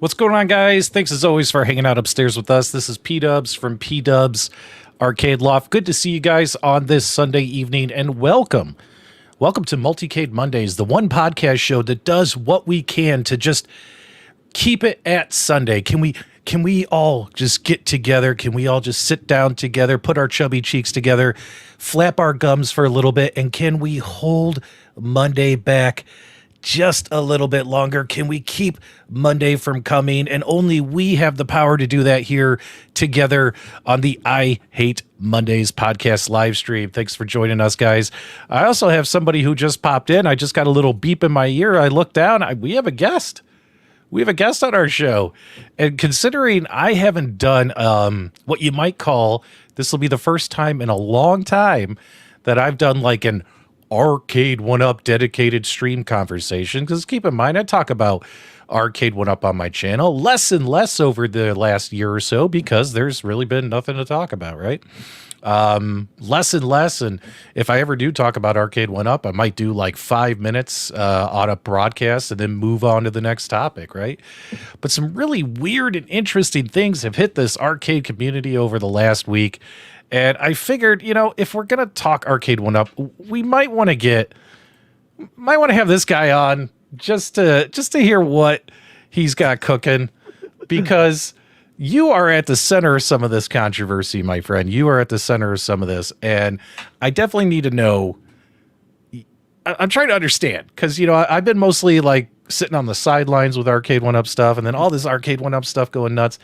What's going on, guys? Thanks as always for hanging out upstairs with us. This is PDubs from PDubs Arcade Loft. Good to see you guys on this Sunday evening, and welcome. Welcome to Multicade Mondays, the one podcast show that does what we can to just keep it at Sunday. Can we all just get together? Can we all just sit down together, put our chubby cheeks together, flap our gums for a little bit, and can we hold Monday back just a little bit longer? Can we keep Monday from coming? And only we have the power to do that here together on the I Hate Mondays podcast live stream. Thanks for joining us, guys. I also have somebody who just popped in. I just got a little beep in my ear. I looked down. We have a guest. We have a guest on our show. And considering I haven't done what you might call, this will be the first time in a long time that I've done like an Arcade1Up dedicated stream conversation, because keep in mind I talk about Arcade1Up on my channel less and less over the last year or so because there's really been nothing to talk about, right? Less and less, and if I ever do talk about Arcade1Up, I might do like 5 minutes on a broadcast and then move on to the next topic, right? But some really weird and interesting things have hit this arcade community over the last week. And I figured, if we're going to talk Arcade1Up, we might want to have this guy on just to hear what he's got cooking, because you are at the center of some of this controversy, my friend. You are at the center of some of this, and I definitely need to know. I'm trying to understand, because, I've been mostly like sitting on the sidelines with Arcade1Up stuff, and then all this Arcade1Up stuff going nuts.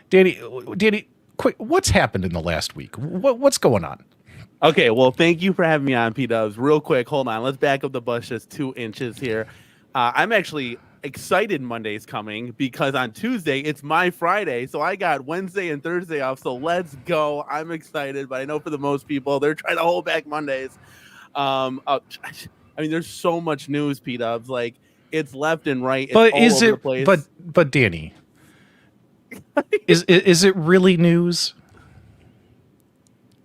Danny, quick, what's happened in the last week? What's going on? Okay, well, thank you for having me on, P-Dubs. Real quick, hold on. Let's back up the bus just 2 inches here. I'm actually excited Monday's coming because on Tuesday, it's my Friday. So I got Wednesday and Thursday off. So let's go. I'm excited, but I know for the most people, they're trying to hold back Mondays. There's so much news, P-Dubs. Like, it's left and right. It's but all is over it, the place. but Danny, is it really news?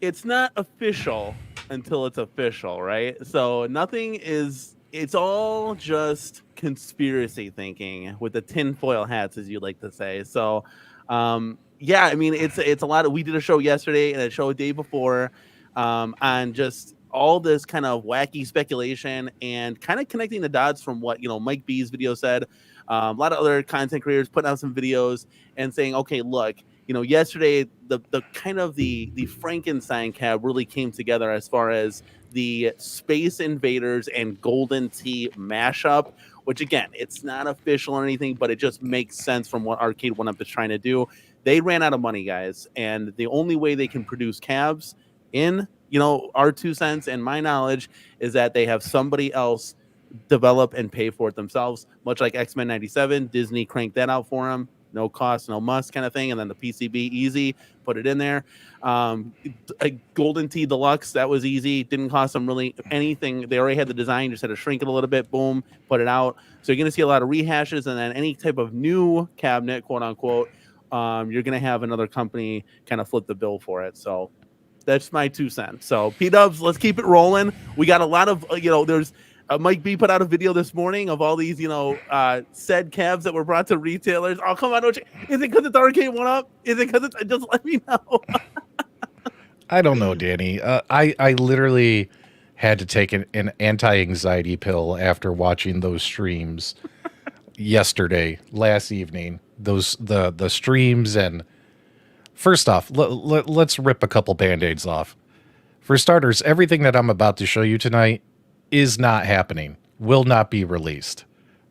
it's not official until it's official, right? So nothing is. It's all just conspiracy thinking with the tinfoil hats, as you like to say. So, yeah, I mean, it's a lot of. We did a show yesterday and a show a day before, on just all this kind of wacky speculation and kind of connecting the dots from what Mike B's video said. A lot of other content creators putting out some videos and saying, okay, look, yesterday the kind of the Frankenstein cab really came together as far as the Space Invaders and Golden Tee mashup, which again, it's not official or anything, but it just makes sense from what Arcade1Up is trying to do. They ran out of money, guys, and the only way they can produce cabs in our 2 cents and my knowledge is that they have somebody else develop and pay for it themselves, much like X-Men 97. Disney cranked that out for them. No cost, no must kind of thing. And then the PCB, easy, put it in there. A Golden Tee Deluxe, that was easy. Didn't cost them really anything. They already had the design, just had to shrink it a little bit. Boom, put it out. So you're going to see a lot of rehashes. And then any type of new cabinet, quote unquote, you're going to have another company kind of flip the bill for it. So that's my 2 cents. So P-Dubs, let's keep it rolling. We got a lot of, there's Mike B put out a video this morning of all these, said cabs that were brought to retailers. Oh, come on. Is it because it's Arcade1Up? Is it because it's, just let me know. I don't know, Danny. I literally had to take an anti-anxiety pill after watching those streams last evening. The streams, and first off, let's rip a couple band-aids off. For starters, everything that I'm about to show you tonight is not happening, will not be released,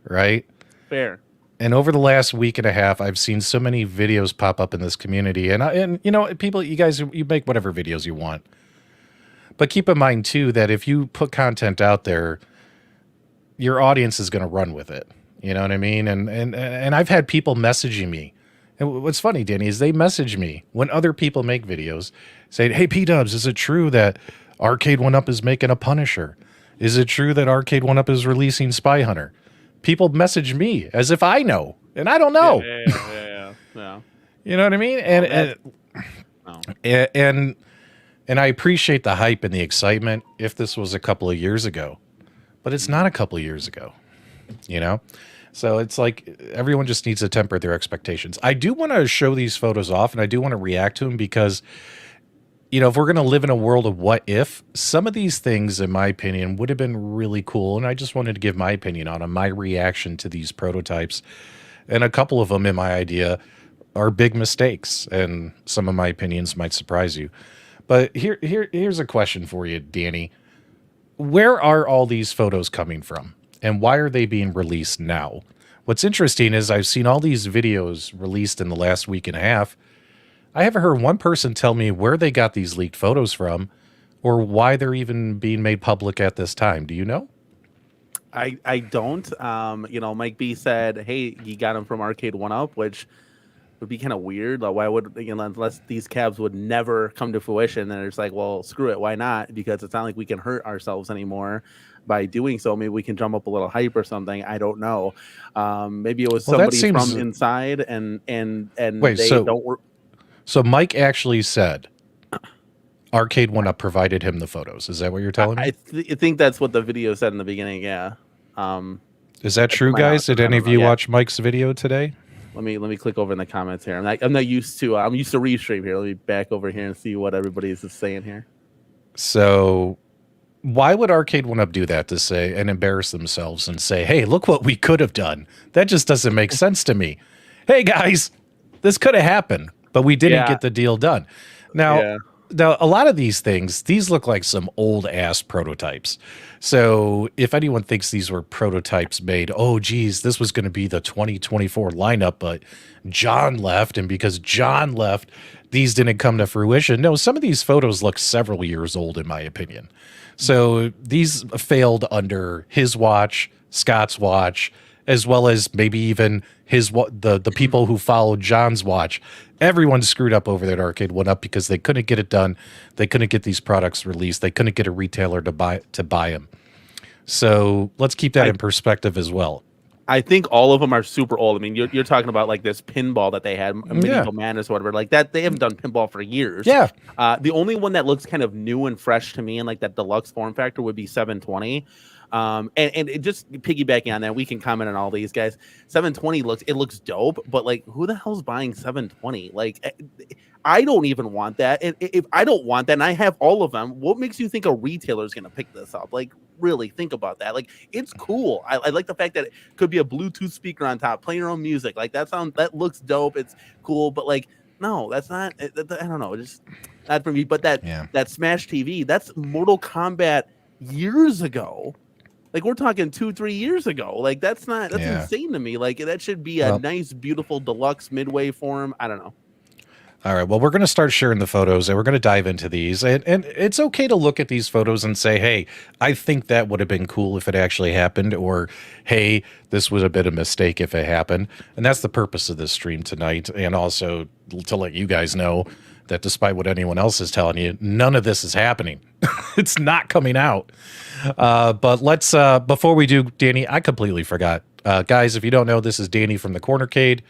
right? Fair. And over the last week and a half, I've seen so many videos pop up in this community, and people, you guys, you make whatever videos you want, but keep in mind too that if you put content out there, your audience is going to run with it. You know what I mean? And I've had people messaging me, and what's funny, Danny, is they message me when other people make videos saying, "Hey, P-Dubs, is it true that Arcade1Up is making a Punisher? Is it true that Arcade1Up is releasing Spy Hunter?" People message me as if I know, and I don't know. Yeah. You know what I mean? And I appreciate the hype and the excitement if this was a couple of years ago, but it's not a couple of years ago, So it's like everyone just needs to temper their expectations. I do want to show these photos off, and I do want to react to them because if we're going to live in a world of what if, some of these things, in my opinion, would have been really cool. And I just wanted to give my opinion on them, my reaction to these prototypes. And a couple of them, in my idea, are big mistakes. And some of my opinions might surprise you. But here's a question for you, Danny. Where are all these photos coming from? And why are they being released now? What's interesting is I've seen all these videos released in the last week and a half. I haven't heard one person tell me where they got these leaked photos from or why they're even being made public at this time. Do you know? I don't. Mike B said, hey, you got them from Arcade1Up, which would be kind of weird. Like, why would, unless these cabs would never come to fruition, and it's like, well, screw it. Why not? Because it's not like we can hurt ourselves anymore by doing so. Maybe we can drum up a little hype or something. I don't know. Maybe it was somebody from inside and wait, they don't work. So Mike actually said Arcade1Up provided him the photos. Is that what you're telling me? I think that's what the video said in the beginning. Yeah. Is that true, guys? Did any of you watch Mike's video today? Let me click over in the comments here. I'm not used to. I'm used to restream here. Let me back over here and see what everybody is saying here. So, why would Arcade1Up do that to say and embarrass themselves and say, "Hey, look what we could have done"? That just doesn't make sense to me. Hey, guys, this could have happened, but we didn't get the deal done. Now, a lot of these things, these look like some old ass prototypes. So if anyone thinks these were prototypes made, oh geez, this was going to be the 2024 lineup, but John left, and because John left, these didn't come to fruition. No, some of these photos look several years old, in my opinion. So these failed under his watch, Scott's watch, as well as maybe even the people who followed John's watch. Everyone screwed up over there at Arcade1Up because they couldn't get it done. They couldn't get these products released. They couldn't get a retailer to buy them. So let's keep that in perspective as well. I think all of them are super old. I mean, you're talking about like this pinball that they had, Medieval Madness or whatever. Like that, they haven't done pinball for years. Yeah. The only one that looks kind of new and fresh to me and like that deluxe form factor would be 720. And it just piggybacking on that, we can comment on all these guys. 720 looks dope, but like, who the hell's buying 720? Like, I don't even want that. If I don't want that, and I have all of them, what makes you think a retailer is going to pick this up? Like, really think about that. Like, it's cool. I like the fact that it could be a Bluetooth speaker on top, playing your own music. Like, that looks dope. It's cool, but like, no, that's not. I don't know, just not for me. But that Smash TV, that's Mortal Kombat years ago. Like, we're talking 2-3 years ago. Like, that's insane to me. Like, that should be a nice, beautiful deluxe midway form. I don't know. All right. Well, we're going to start sharing the photos and we're going to dive into these. And it's okay to look at these photos and say, hey, I think that would have been cool if it actually happened. Or, hey, this would have been a mistake if it happened. And that's the purpose of this stream tonight. And also to let you guys know that despite what anyone else is telling you, none of this is happening. It's not coming out. But let's, before we do, Danny, I completely forgot. Guys, if you don't know, this is Danny from the Cornercade.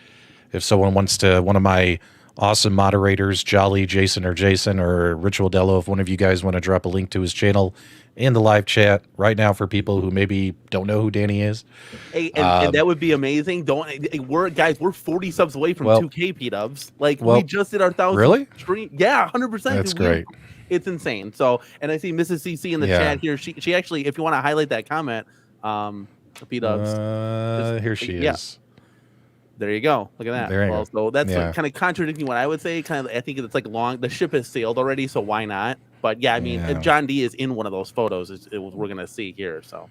If someone wants to, one of my awesome moderators, Jolly, Jason, or Ritual Dello, if one of you guys want to drop a link to his channel in the live chat right now for people who maybe don't know who Danny is. Hey, and that would be amazing. We're 40 subs away from 2K PDubs. Like, we just did our 1,000 stream. Yeah, 100%. That's great. It's insane. So, and I see Mrs. CC in the chat here. She actually, if you want to highlight that comment, PDubs. Here she is. There you go. Look at that. Well, so that's kind of contradicting what I would say. Kind of, I think it's like the ship has sailed already, so why not? But yeah, I mean, John D is in one of those photos. We're gonna see here. So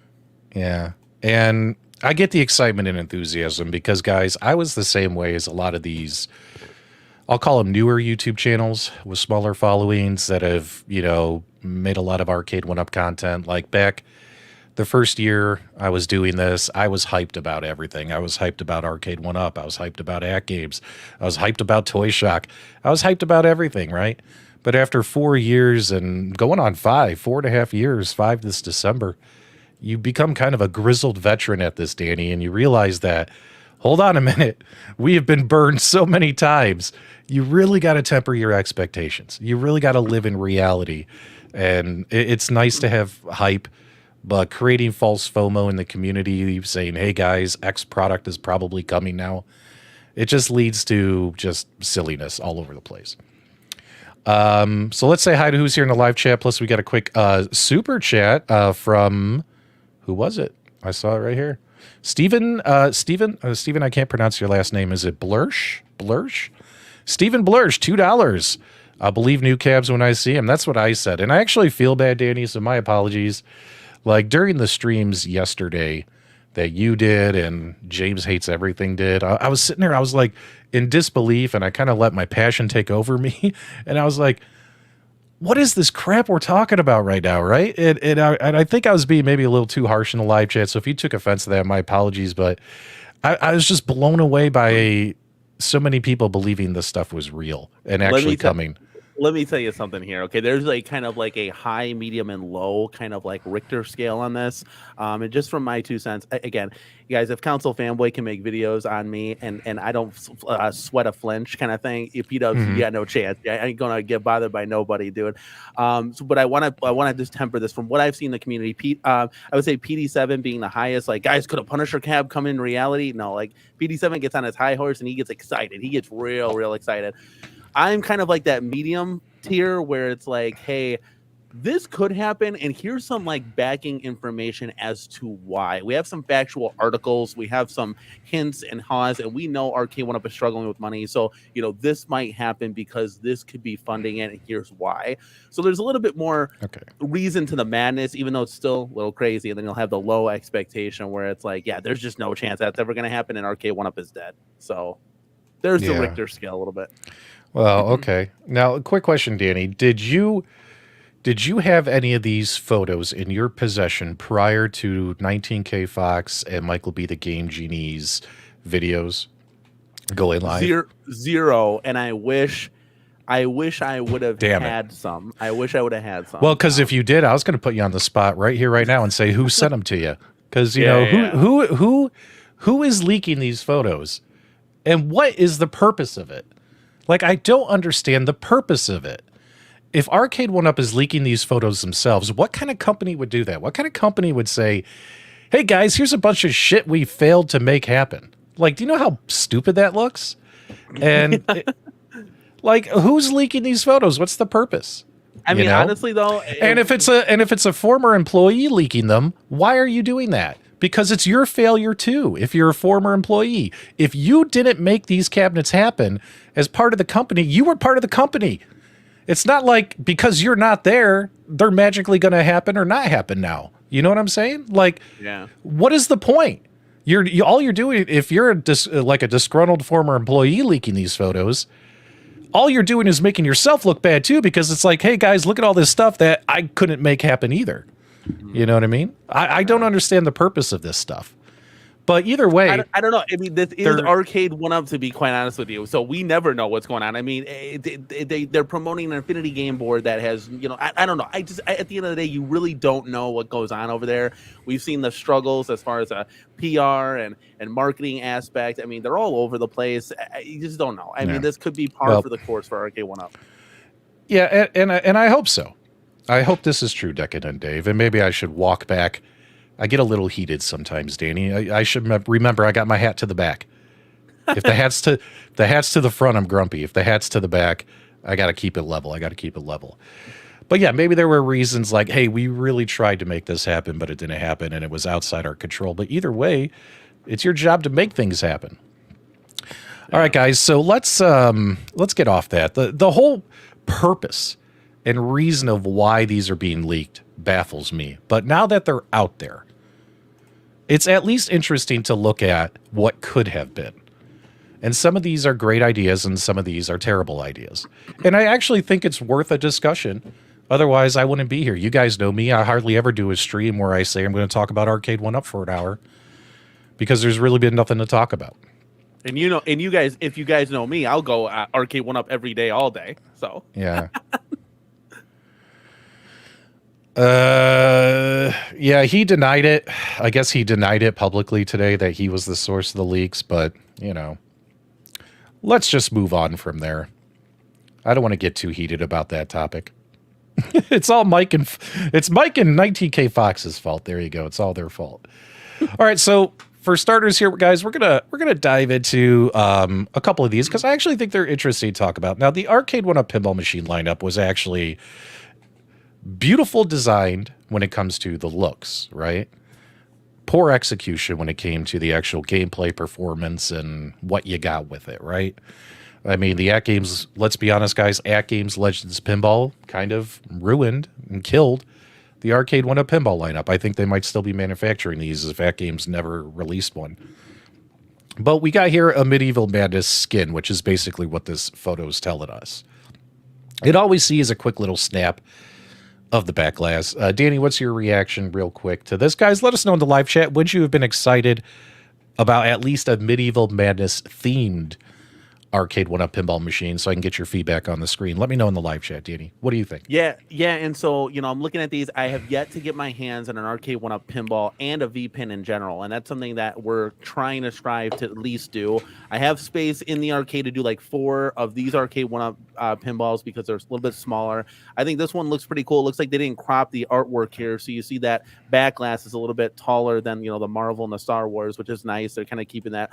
yeah, and I get the excitement and enthusiasm because, guys, I was the same way as a lot of these. I'll call them newer YouTube channels with smaller followings that have made a lot of Arcade1Up content. Like back the first year I was doing this, I was hyped about everything. I was hyped about Arcade1Up. I was hyped about At Games. I was hyped about Toy Shock. I was hyped about everything, right? But after 4 years and going on 4.5 years, 5 this December, you become kind of a grizzled veteran at this, Danny, and you realize that, hold on a minute, we have been burned so many times. You really got to temper your expectations. You really got to live in reality. And it's nice to have hype, but creating false FOMO in the community, saying, hey guys, X product is probably coming now, it just leads to just silliness all over the place. So let's say hi to who's here in the live chat. Plus we got a quick super chat from, who was it? I saw it right here. Steven, I can't pronounce your last name. Is it Blursh? Stephen Blursh, $2. I'll believe new cabs when I see him. That's what I said. And I actually feel bad, Danny, so my apologies. Like during the streams yesterday that you did and James Hates Everything did, I was sitting there, I was like in disbelief, and I kind of let my passion take over me. And I was like, what is this crap we're talking about right now, right? And I think I was being maybe a little too harsh in the live chat, so if you took offense to that, my apologies. But I was just blown away by so many people believing this stuff was real and actually coming. Let me tell you something here. Okay, there's like kind of like a high, medium, and low kind of like Richter scale on this. And just from my 2 cents, again, you guys, if Council Fanboy can make videos on me and I don't sweat a flinch kind of thing, if he does, yeah, no chance. I ain't gonna get bothered by nobody, dude. But I want to just temper this from what I've seen in the community. I would say PD7 being the highest. Like, guys, could a Punisher cab come in reality? No, like PD7 gets on his high horse and he gets excited. He gets real excited. I'm kind of like that medium tier where it's like, hey, this could happen, and here's some like backing information as to why. We have some factual articles, we have some hints and haws, and we know Arcade1Up is struggling with money. So, this might happen because this could be funding it, and here's why. So there's a little bit more reason to the madness, even though it's still a little crazy. And then you'll have the low expectation where it's like, yeah, there's just no chance that's ever going to happen, and Arcade1Up is dead. So there's the Richter scale a little bit. Well, okay. Now, a quick question, Danny. Did you have any of these photos in your possession prior to 19K Fox and Michael B. the Game Genie's videos going live? Zero. And I wish I would have had some. I wish I would have had some. Well, because if you did, I was going to put you on the spot right here, right now, and say who sent them to you. Because Who is leaking these photos? And what is the purpose of it? Like, I don't understand the purpose of it. If Arcade1Up is leaking these photos themselves, what kind of company would do that? What kind of company would say, hey guys, here's a bunch of shit we failed to make happen? Like, do you know how stupid that looks? And like, who's leaking these photos? What's the purpose? I mean, honestly though, and if it's a former employee leaking them, why are you doing that? Because it's your failure too. If you're a former employee, if you didn't make these cabinets happen as part of the company, you were part of the company. It's not like because you're not there, they're magically going to happen or not happen now. You know what I'm saying? Like, yeah. What is the point? All you're doing, if you're like a disgruntled former employee leaking these photos, all you're doing is making yourself look bad too, because it's like, hey guys, look at all this stuff that I couldn't make happen either. You know what I mean? I don't understand the purpose of this stuff. But either way, I don't know. I mean, this is Arcade1Up, to be quite honest with you. So we never know what's going on. I mean, they're promoting an Infinity game board that has, you know, I don't know. At the end of the day, you really don't know what goes on over there. We've seen the struggles as far as a PR and marketing aspect. I mean, they're all over the place. You just don't know. I mean, this could be par for the course for Arcade1Up. Yeah, and I hope so. I hope this is true, Decadent Dave, and maybe I should walk back. I get a little heated sometimes, Danny. I should remember I got my hat to the back. If the hat's to the front, I'm grumpy. If the hat's to the back, I got to keep it level. But yeah, maybe there were reasons like, hey, we really tried to make this happen, but it didn't happen, and it was outside our control. But either way, it's your job to make things happen. All right, guys. So let's get off that. The whole purpose and reason of why these are being leaked baffles me. But now that they're out there, it's at least interesting to look at what could have been. And some of these are great ideas and some of these are terrible ideas. And I actually think it's worth a discussion. Otherwise, I wouldn't be here. You guys know me. I hardly ever do a stream where I say I'm going to talk about Arcade1Up for an hour because there's really been nothing to talk about. And you know, and you guys, if you guys know me, I'll go Arcade1Up every day, all day. So yeah. Yeah, he denied it. I guess he denied it publicly today that he was the source of the leaks, but, you know, let's just move on from there. I don't want to get too heated about that topic. It's Mike and 19K Fox's fault. There you go. It's all their fault. All right, so for starters here, guys, we're gonna dive into a couple of these because I actually think they're interesting to talk about. Now, the Arcade1Up pinball machine lineup was actually beautiful designed when it comes to the looks, right? Poor execution when it came to the actual gameplay performance and what you got with it, right? I mean, the At Games, let's be honest, guys, At Games Legends Pinball kind of ruined and killed the Arcade1Up pinball lineup. I think they might still be manufacturing these if At Games never released one. But we got here a Medieval Madness skin, which is basically what this photo is telling us. It all we see is a quick little snap of the back glass. Danny, what's your reaction real quick to this? Guys, let us know in the live chat. Would you have been excited about at least a Medieval Madness themed Arcade1Up pinball machine so I can get your feedback on the screen? Let me know in the live chat, Danny. What do you think? Yeah. And so, you know, I'm looking at these. I have yet to get my hands on an Arcade1Up pinball and a V-Pin in general. And that's something that we're trying to strive to at least do. I have space in the arcade to do like 4 of these Arcade1Up pinballs because they're a little bit smaller. I think this one looks pretty cool. It looks like they didn't crop the artwork here. So you see that back glass is a little bit taller than, you know, the Marvel and the Star Wars, which is nice. They're kind of keeping that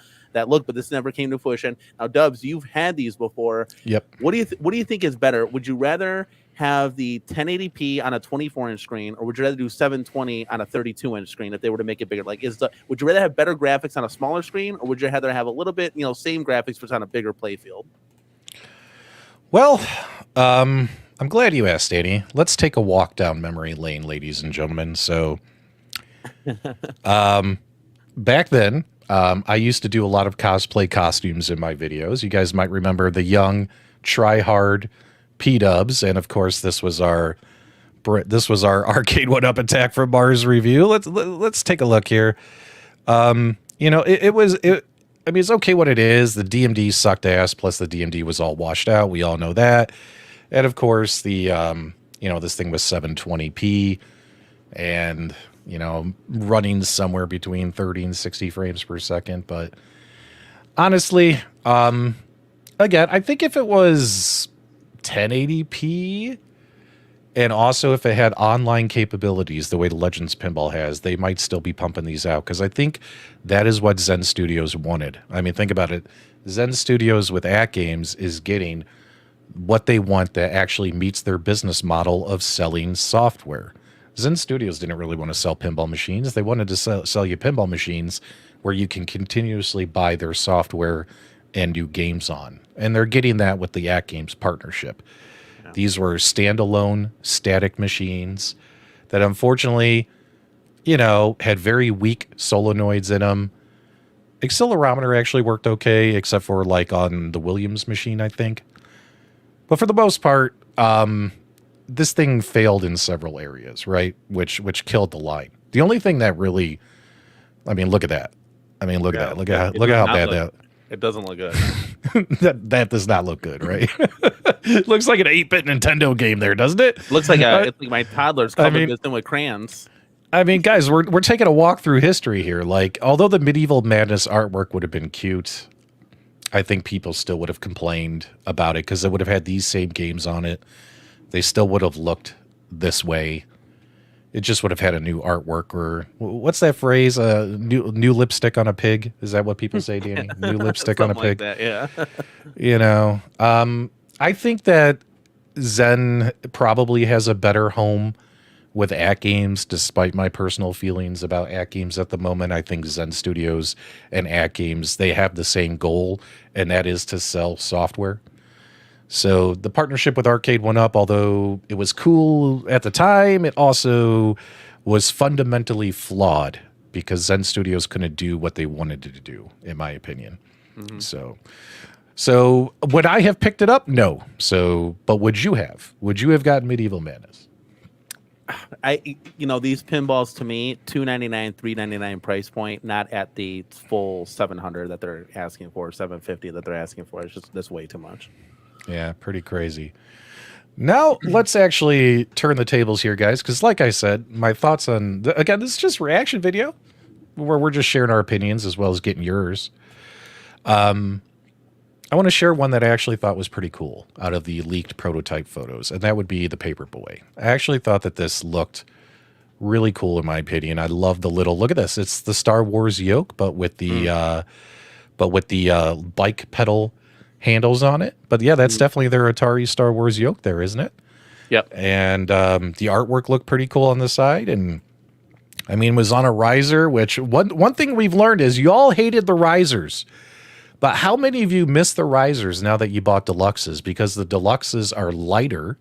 look, but this never came to fruition. Now, Dubs, you've had these before. Yep. What do you think is better? Would you rather have the 1080p on a 24-inch screen, or would you rather do 720 on a 32-inch screen if they were to make it bigger? Like, would you rather have better graphics on a smaller screen, or would you rather have a little bit, you know, same graphics but on a bigger play field? Well, I'm glad you asked, Danny. Let's take a walk down memory lane, ladies and gentlemen. So, back then, I used to do a lot of cosplay costumes in my videos. You guys might remember the young, try-hard PDubs, and of course, this was our Arcade1Up Attack from Mars review. Let's take a look here. You know, I mean, it's okay what it is. The DMD sucked ass. Plus, the DMD was all washed out. We all know that. And of course, the you know, this thing was 720p. and, you know, running somewhere between 30 and 60 frames per second. But honestly, again, I think if it was 1080p, and also if it had online capabilities the way the Legends Pinball has, they might still be pumping these out, because I think that is what Zen Studios wanted. I mean, think about it. Zen Studios with At Games is getting what they want that actually meets their business model of selling software. Zen Studios didn't really want to sell pinball machines. They wanted to sell you pinball machines where you can continuously buy their software and do games on. And they're getting that with the At Games partnership. These were standalone static machines that unfortunately, you know, had very weak solenoids in them. Accelerometer actually worked okay, except for like on the Williams machine, I think. But for the most part, this thing failed in several areas, right? Which killed the line. The only thing that really, I mean, look at that. I mean, look at that. Look at how bad that. It doesn't look good. that does not look good, right? Looks like an 8-bit Nintendo game there, doesn't it? Looks like it's like my toddler's covered this in with crayons. I mean, guys, we're taking a walk through history here. Like, although the Medieval Madness artwork would have been cute, I think people still would have complained about it because it would have had these same games on it. They still would have looked this way. It just would have had a new artwork, or what's that phrase? New lipstick on a pig. Is that what people say, Danny? New lipstick on a pig. Like that, yeah. You know, I think that Zen probably has a better home with At Games, despite my personal feelings about At Games at the moment. I think Zen Studios and At Games, they have the same goal, and that is to sell software. So the partnership with Arcade1Up, although it was cool at the time, it also was fundamentally flawed because Zen Studios couldn't do what they wanted to do, in my opinion. Mm-hmm. So would I have picked it up? No. But would you have? Would you have gotten Medieval Madness? These pinballs to me, $299, $399 price point, not at the full $700 that they're asking for, $750 that they're asking for. It's just this way too much. Yeah, pretty crazy. Now, let's actually turn the tables here, guys, because like I said, my thoughts on, again, this is just a reaction video where we're just sharing our opinions as well as getting yours. I want to share one that I actually thought was pretty cool out of the leaked prototype photos, and that would be the Paperboy. I actually thought that this looked really cool in my opinion. I love the little, look at this. It's the Star Wars yoke, but with the bike pedal handles on it. But yeah, that's definitely their Atari Star Wars yoke there, isn't it? Yep. And the artwork looked pretty cool on the side, and I mean, it was on a riser, which one thing we've learned is you all hated the risers. But how many of you miss the risers now that you bought deluxes? Because the deluxes are lighter.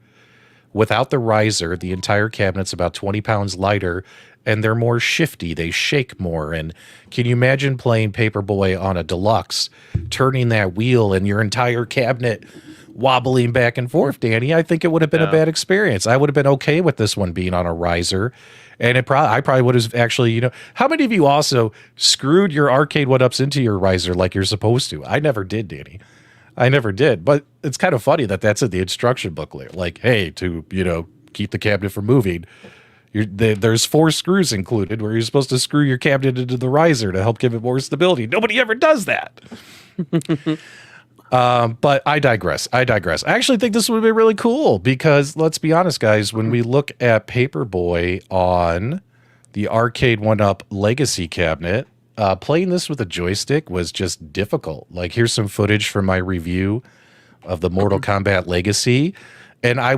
Without the riser, the entire cabinet's about 20 pounds lighter, and they're more shifty. They shake more. And can you imagine playing Paperboy on a deluxe, turning that wheel and your entire cabinet wobbling back and forth, Danny? I think it would have been a bad experience. I would have been okay with this one being on a riser. And I probably would have actually, how many of you also screwed your Arcade1Ups into your riser like you're supposed to? I never did, Danny. I never did. But it's kind of funny that that's in the instruction booklet. Like, hey, to, keep the cabinet from moving, there's 4 screws included where you're supposed to screw your cabinet into the riser to help give it more stability. Nobody ever does that. But I digress. I actually think this would be really cool because, let's be honest, guys, when we look at Paperboy on the Arcade1Up Legacy cabinet, playing this with a joystick was just difficult. Like, here's some footage from my review of the Mortal Kombat Legacy, and I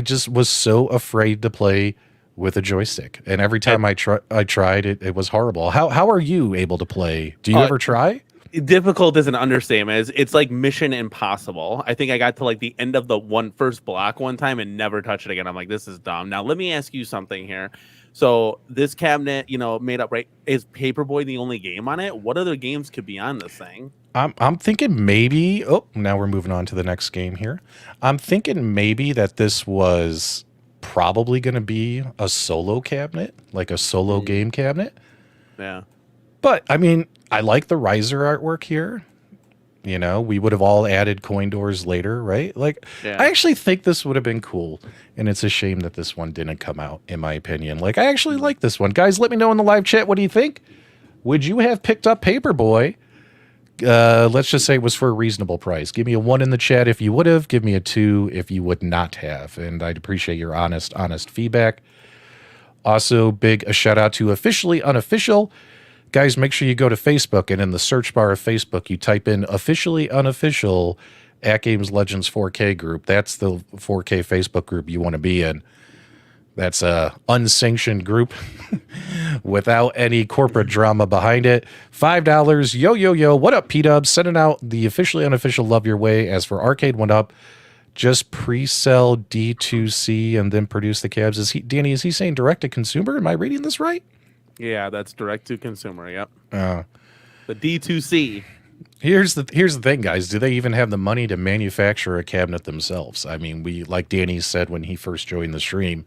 just was so afraid to play with a joystick. And every time I tried, it was horrible. How are you able to play? Do you ever try? Difficult is an understatement. It's like mission impossible. I think I got to like the end of the first block one time and never touched it again. I'm like, this is dumb. Now let me ask you something here. So this cabinet, made up, right? Is Paperboy the only game on it? What other games could be on this thing? I'm thinking maybe. Oh, now we're moving on to the next game here. I'm thinking maybe that this was probably going to be a solo cabinet, like a solo game cabinet. Yeah. But I mean, I like the riser artwork here. You know, we would have all added coin doors later, right? Like, Yeah. I actually think this would have been cool. And it's a shame that this one didn't come out, in my opinion. Like, I actually like this one. Guys, let me know in the live chat. What do you think? Would you have picked up Paperboy? Let's just say it was for a reasonable price. Give me a 1 in the chat if you would have. Give me a 2 if you would not have. And I'd appreciate your honest feedback. Also, a shout out to Officially Unofficial. Guys, make sure you go to Facebook, and in the search bar of Facebook, you type in Officially Unofficial at Games Legends 4K group. That's the 4K Facebook group you want to be in. That's a unsanctioned group without any corporate drama behind it. $5. Yo, yo, yo. What up, PDubs? Sending out the Officially Unofficial Love Your Way. As for Arcade1Up, just pre-sell D2C and then produce the cabs. Danny, is he saying direct to consumer? Am I reading this right? Yeah, that's direct to consumer. Yep. The D2C. Here's the thing, guys. Do they even have the money to manufacture a cabinet themselves? I mean, like Danny said when he first joined the stream,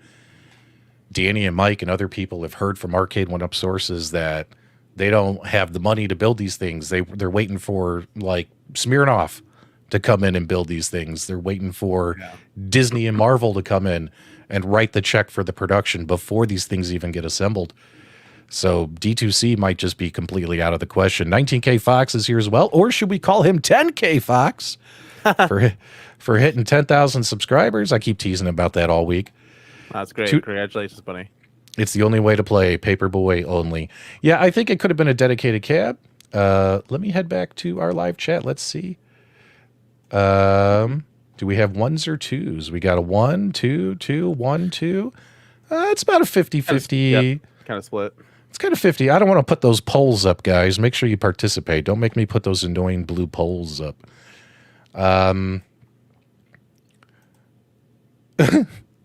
Danny and Mike and other people have heard from Arcade1Up sources that they don't have the money to build these things. They're waiting for like Smirnoff to come in and build these things. They're waiting for Disney and Marvel to come in and write the check for the production before these things even get assembled. So D2C might just be completely out of the question. 19K Fox is here as well. Or should we call him 10K Fox for hitting 10,000 subscribers? I keep teasing about that all week. That's great. Congratulations, buddy. It's the only way to play Paperboy only. Yeah, I think it could have been a dedicated cab. Let me head back to our live chat. Let's see. Do we have 1s or 2s? We got a 1, 2, 2, 1, 2. It's about a 50-50. Kind of split. It's kind of 50. I don't want to put those polls up, guys. Make sure you participate. Don't make me put those annoying blue polls up.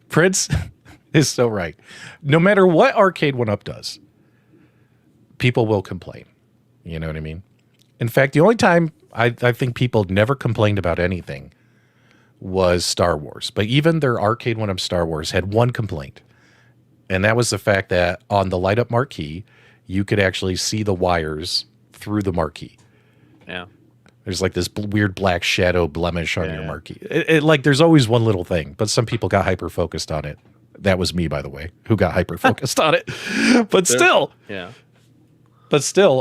Prince is so right. No matter what Arcade1Up does, people will complain. You know what I mean? In fact, the only time I think people never complained about anything was Star Wars. But even their Arcade1Up Star Wars had one complaint. And that was the fact that on the light up marquee, you could actually see the wires through the marquee. Yeah. There's like this weird black shadow blemish on your marquee. Like there's always one little thing, but some people got hyper focused on it. That was me, by the way, who got hyper focused on it. But still,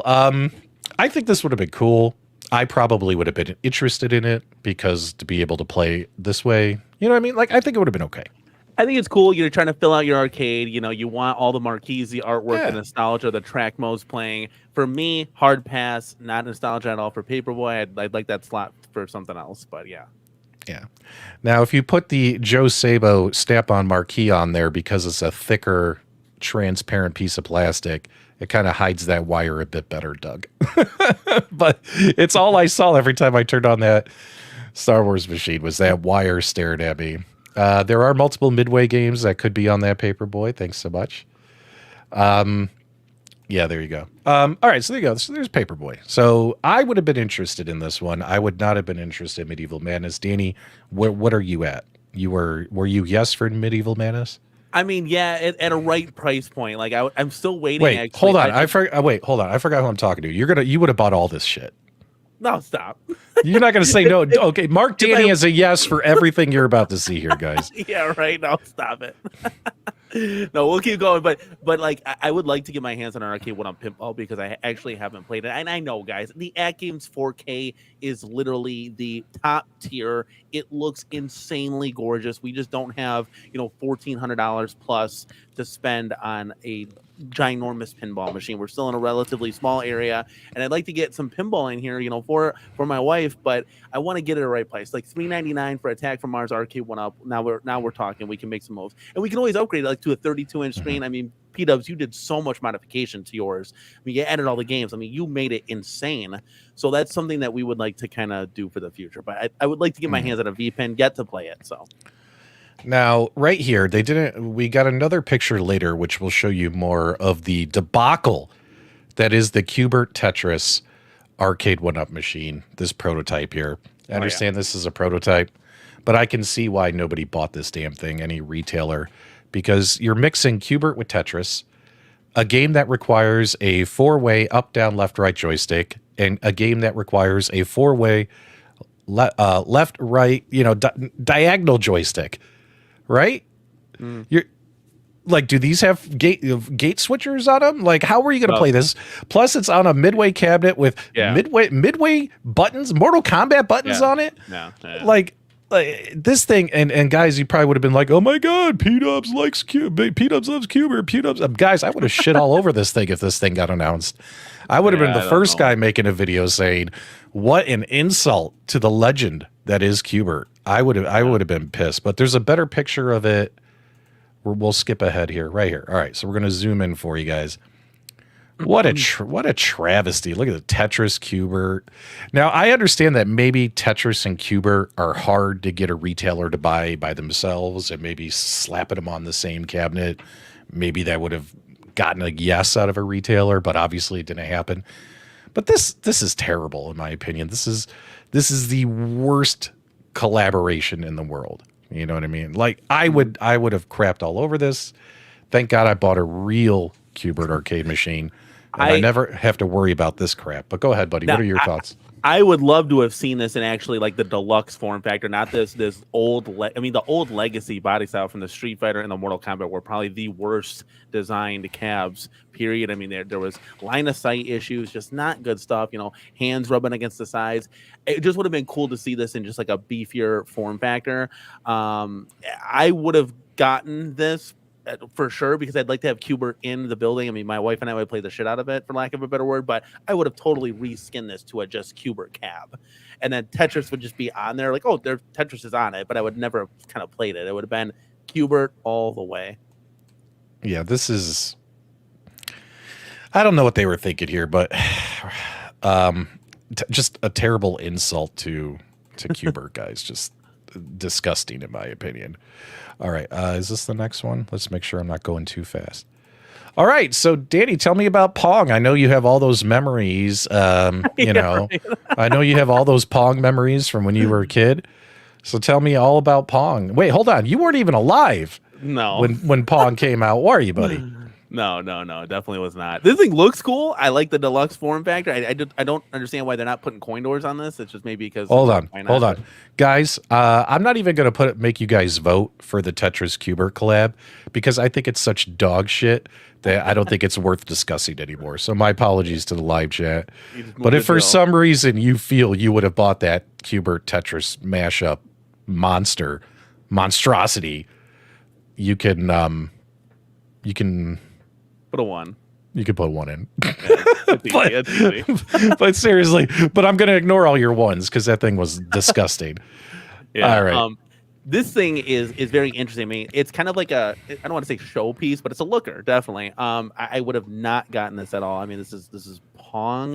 I think this would have been cool. I probably would have been interested in it because to be able to play this way, you know what I mean? Like, I think it would have been okay. I think it's cool. You're trying to fill out your arcade. You know, you want all the marquees, the artwork, the nostalgia, the track modes playing. For me, hard pass, not nostalgia at all for Paperboy. I'd like that slot for something else, but yeah. Yeah. Now, if you put the Joe Sabo Snap-on marquee on there because it's a thicker, transparent piece of plastic, it kind of hides that wire a bit better, Doug. But it's all I saw every time I turned on that Star Wars machine was that wire staring at me. There are multiple Midway games that could be on that Paperboy. Thanks so much. Yeah, there you go. All right, so there you go. So there's Paperboy. So I would have been interested in this one. I would not have been interested in Medieval Madness. Danny, what are you at? Were you yes for Medieval Madness? I mean, yeah, at a right price point. Like I'm still waiting. Wait, actually. hold on. Hold on. I forgot who I'm talking to. You would have bought all this shit. No, stop. You're not going to say no. Okay, mark Danny as a yes for everything you're about to see here, guys. Yeah, right. No, stop it. No, we'll keep going. But like, I would like to get my hands on an Arcade1Up Pinball because I actually haven't played it. And I know, guys, the At Games 4K is literally the top tier. It looks insanely gorgeous. We just don't have, $1,400 plus to spend on a ginormous pinball machine. We're still in a relatively small area, and I'd like to get some pinball in here, for my wife, but I want to get it at the right price, like $399 for Attack from Mars Arcade1Up. Now we're talking. We can make some moves, and we can always upgrade it like to a 32-inch screen. I mean, P-Dubs, you did so much modification to yours. I mean, you added all the games. I mean, you made it insane. So that's something that we would like to kind of do for the future. But I would like to get my hands on a V-Pen, get to play it. So. Now, right here, we got another picture later, which will show you more of the debacle that is the Qbert Tetris Arcade1Up machine, this prototype here. I understand this is a prototype, but I can see why nobody bought this damn thing, any retailer, because you're mixing Qbert with Tetris, a game that requires a 4-way up, down, left, right joystick, and a game that requires a four-way left, right, diagonal joystick, right? You're like, do these have gate switchers on them? Like, how are you going to play this? Plus, it's on a midway cabinet with midway buttons, Mortal Kombat buttons on it. Like this thing, and guys, you probably would have been like, oh my god, P-Dubs likes P-Dubs loves Qbert, P-Dubs. Guys, I would have shit all over this thing if this thing got announced. I would have been the first guy making a video saying, what an insult to the legend that is Qbert. I would have been pissed. But there's a better picture of it. We'll skip ahead here, right here. All right, so we're gonna zoom in for you guys. What a travesty! Look at the Tetris Qbert. Now I understand that maybe Tetris and Qbert are hard to get a retailer to buy by themselves, and maybe slapping them on the same cabinet, maybe that would have gotten a yes out of a retailer, but obviously it didn't happen. But this is terrible in my opinion. This is the worst collaboration in the world. You know what I mean? Like I would have crapped all over this. Thank God I bought a real Qbert arcade machine. And I never have to worry about this crap. But go ahead, buddy. What are your thoughts? I would love to have seen this in actually like the deluxe form factor, not this old. The old legacy body style from the Street Fighter and the Mortal Kombat were probably the worst designed cabs. Period. I mean, there was line of sight issues, just not good stuff. Hands rubbing against the sides. It just would have been cool to see this in just like a beefier form factor. I would have gotten this for sure because I'd like to have Qbert in the building. I mean, my wife and I would play the shit out of it, for lack of a better word, but I would have totally reskinned this to a just Qbert cab. And then Tetris would just be on there like, oh, Tetris is on it, but I would never have kind of played it. It would have been Qbert all the way. Yeah, this is... I don't know what they were thinking here, but just a terrible insult to Qbert, guys. Just disgusting in my opinion. All right, is this the next one? Let's make sure I'm not going too fast. All right, so Danny, tell me about Pong. I know you have all those memories. I know you have all those Pong memories from when you were a kid. So tell me all about Pong. Wait, hold on. You weren't even alive. No. When Pong came out, were you, buddy? No, definitely was not. This thing looks cool. I like the deluxe form factor. I don't understand why they're not putting coin doors on this. It's just maybe because... Hold on. Guys, I'm not even going to make you guys vote for the Tetris Qbert collab because I think it's such dog shit that I don't think it's worth discussing anymore. So my apologies to the live chat. But if for some reason you feel you would have bought that Qbert Tetris mashup monstrosity, you can put a 1. You could put 1 in. It's easy. But seriously, but I'm going to ignore all your ones because that thing was disgusting. Yeah. All right. This thing is very interesting. I mean, it's kind of like I don't want to say showpiece, but it's a looker, definitely. I would have not gotten this at all. I mean, this is Pong.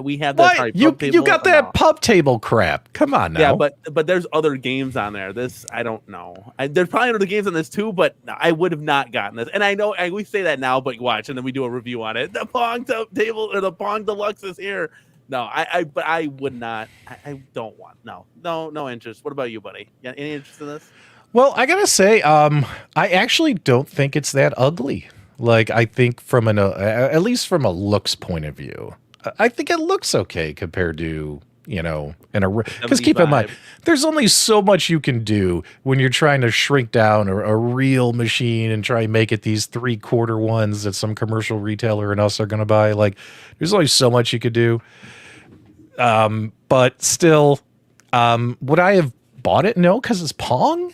We have that. What? You got that pub table crap. Come on now. Yeah, but there's other games on there. This I don't know. There's probably other games on this too, but I would have not gotten this. And I know we say that now, but watch, and then we do a review on it. The Pong table or the Pong Deluxe is here. No, but I would not. I don't want. No interest. What about you, buddy? Yeah, any interest in this? Well, I gotta say, I actually don't think it's that ugly. Like, I think from at least from a looks point of view, I think it looks okay compared to, because keep in mind, there's only so much you can do when you're trying to shrink down a real machine and try and make it these 3/4 ones that some commercial retailer and us are going to buy. Like, there's only so much you could do. But still, would I have bought it? No, because it's Pong.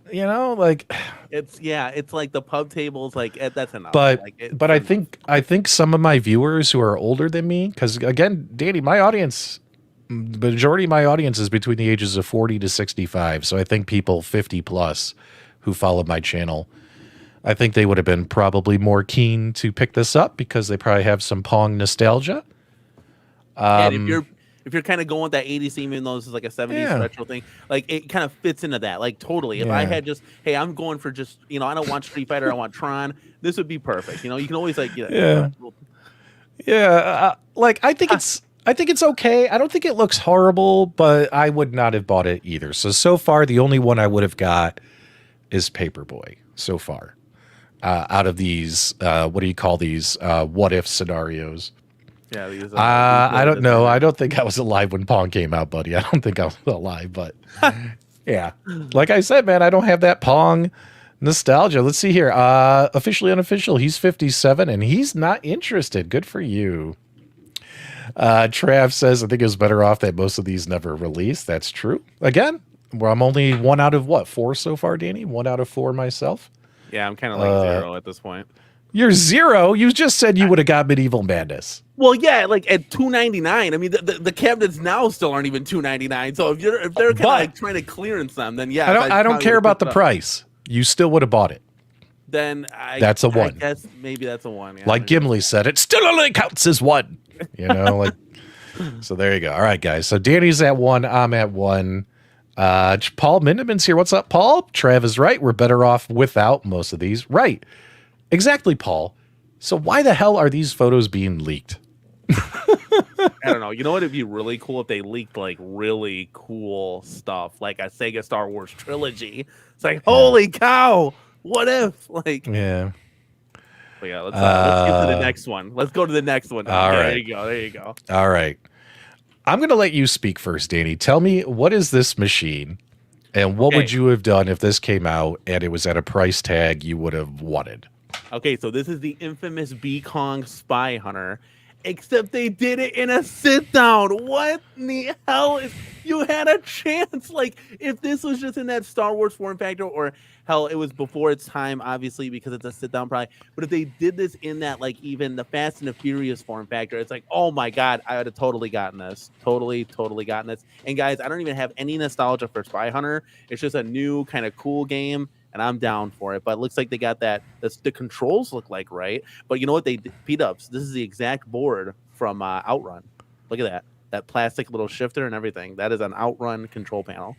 It's like the pub tables, like that's enough. But I think some of my viewers who are older than me, because again, Danny, my audience, majority of my audience is between the ages of 40 to 65. So I think people 50 plus who follow my channel, I think they would have been probably more keen to pick this up because they probably have some Pong nostalgia. And if you're kind of going with that 80s theme, even though this is like a 70s retro thing, like it kind of fits into that, like totally. If I had just, hey, I'm going for just, I don't want Street Fighter, I want Tron. This would be perfect. You can always like, like I think it's okay. I don't think it looks horrible, but I would not have bought it either. So far, the only one I would have got is Paperboy. So far, out of these, what do you call these? What if scenarios? Yeah, these I don't know. I don't think I was alive when Pong came out, buddy. I don't think I was alive, but yeah. Like I said, man, I don't have that Pong nostalgia. Let's see here. Officially unofficial, he's 57 and he's not interested. Good for you. Trav says, I think it was better off that most of these never released. That's true. Again, well, I'm only 1 out of what, 4 so far, Danny? 1 out of 4 myself. Yeah, I'm kind of like 0 at this point. You're 0. You just said you would have got Medieval Madness. Well, yeah, like at $2.99. I mean, the cabinets now still aren't even $2.99. So if they're kind of like trying to clearance them, then yeah. I don't care about the price. You still would have bought it. Then that's a 1. I guess maybe that's a 1. Yeah, like Gimli said, it still only counts as 1. You know, like. So there you go. All right, guys. So Danny's at 1. I'm at 1. Paul Mindeman's here. What's up, Paul? Trav is right. We're better off without most of these. Right. Exactly, Paul. So why the hell are these photos being leaked? I don't know. You know what? It'd be really cool if they leaked like really cool stuff, like a Sega Star Wars trilogy. It's like, holy cow! What if? Like, yeah. But yeah, let's get to the next one. Let's go to the next one. All right. There you go. There you go. All right. I'm going to let you speak first, Danny. Tell me, what is this machine, and what would you have done if this came out and it was at a price tag you would have wanted? Okay, so this is the infamous Kong Spy Hunter, except they did it in a sit-down. What in the hell? You had a chance. Like, if this was just in that Star Wars form factor, or hell, it was before its time, obviously, because it's a sit-down probably. But if they did this in that, like, even the Fast and the Furious form factor, it's like, oh my God, I would have totally gotten this. Totally gotten this. And guys, I don't even have any nostalgia for Spy Hunter. It's just a new kind of cool game, and I'm down for it. But it looks like they got that. The controls look like right. But you know what they did? PDubs. This is the exact board from Outrun. Look at that. That plastic little shifter and everything. That is an Outrun control panel.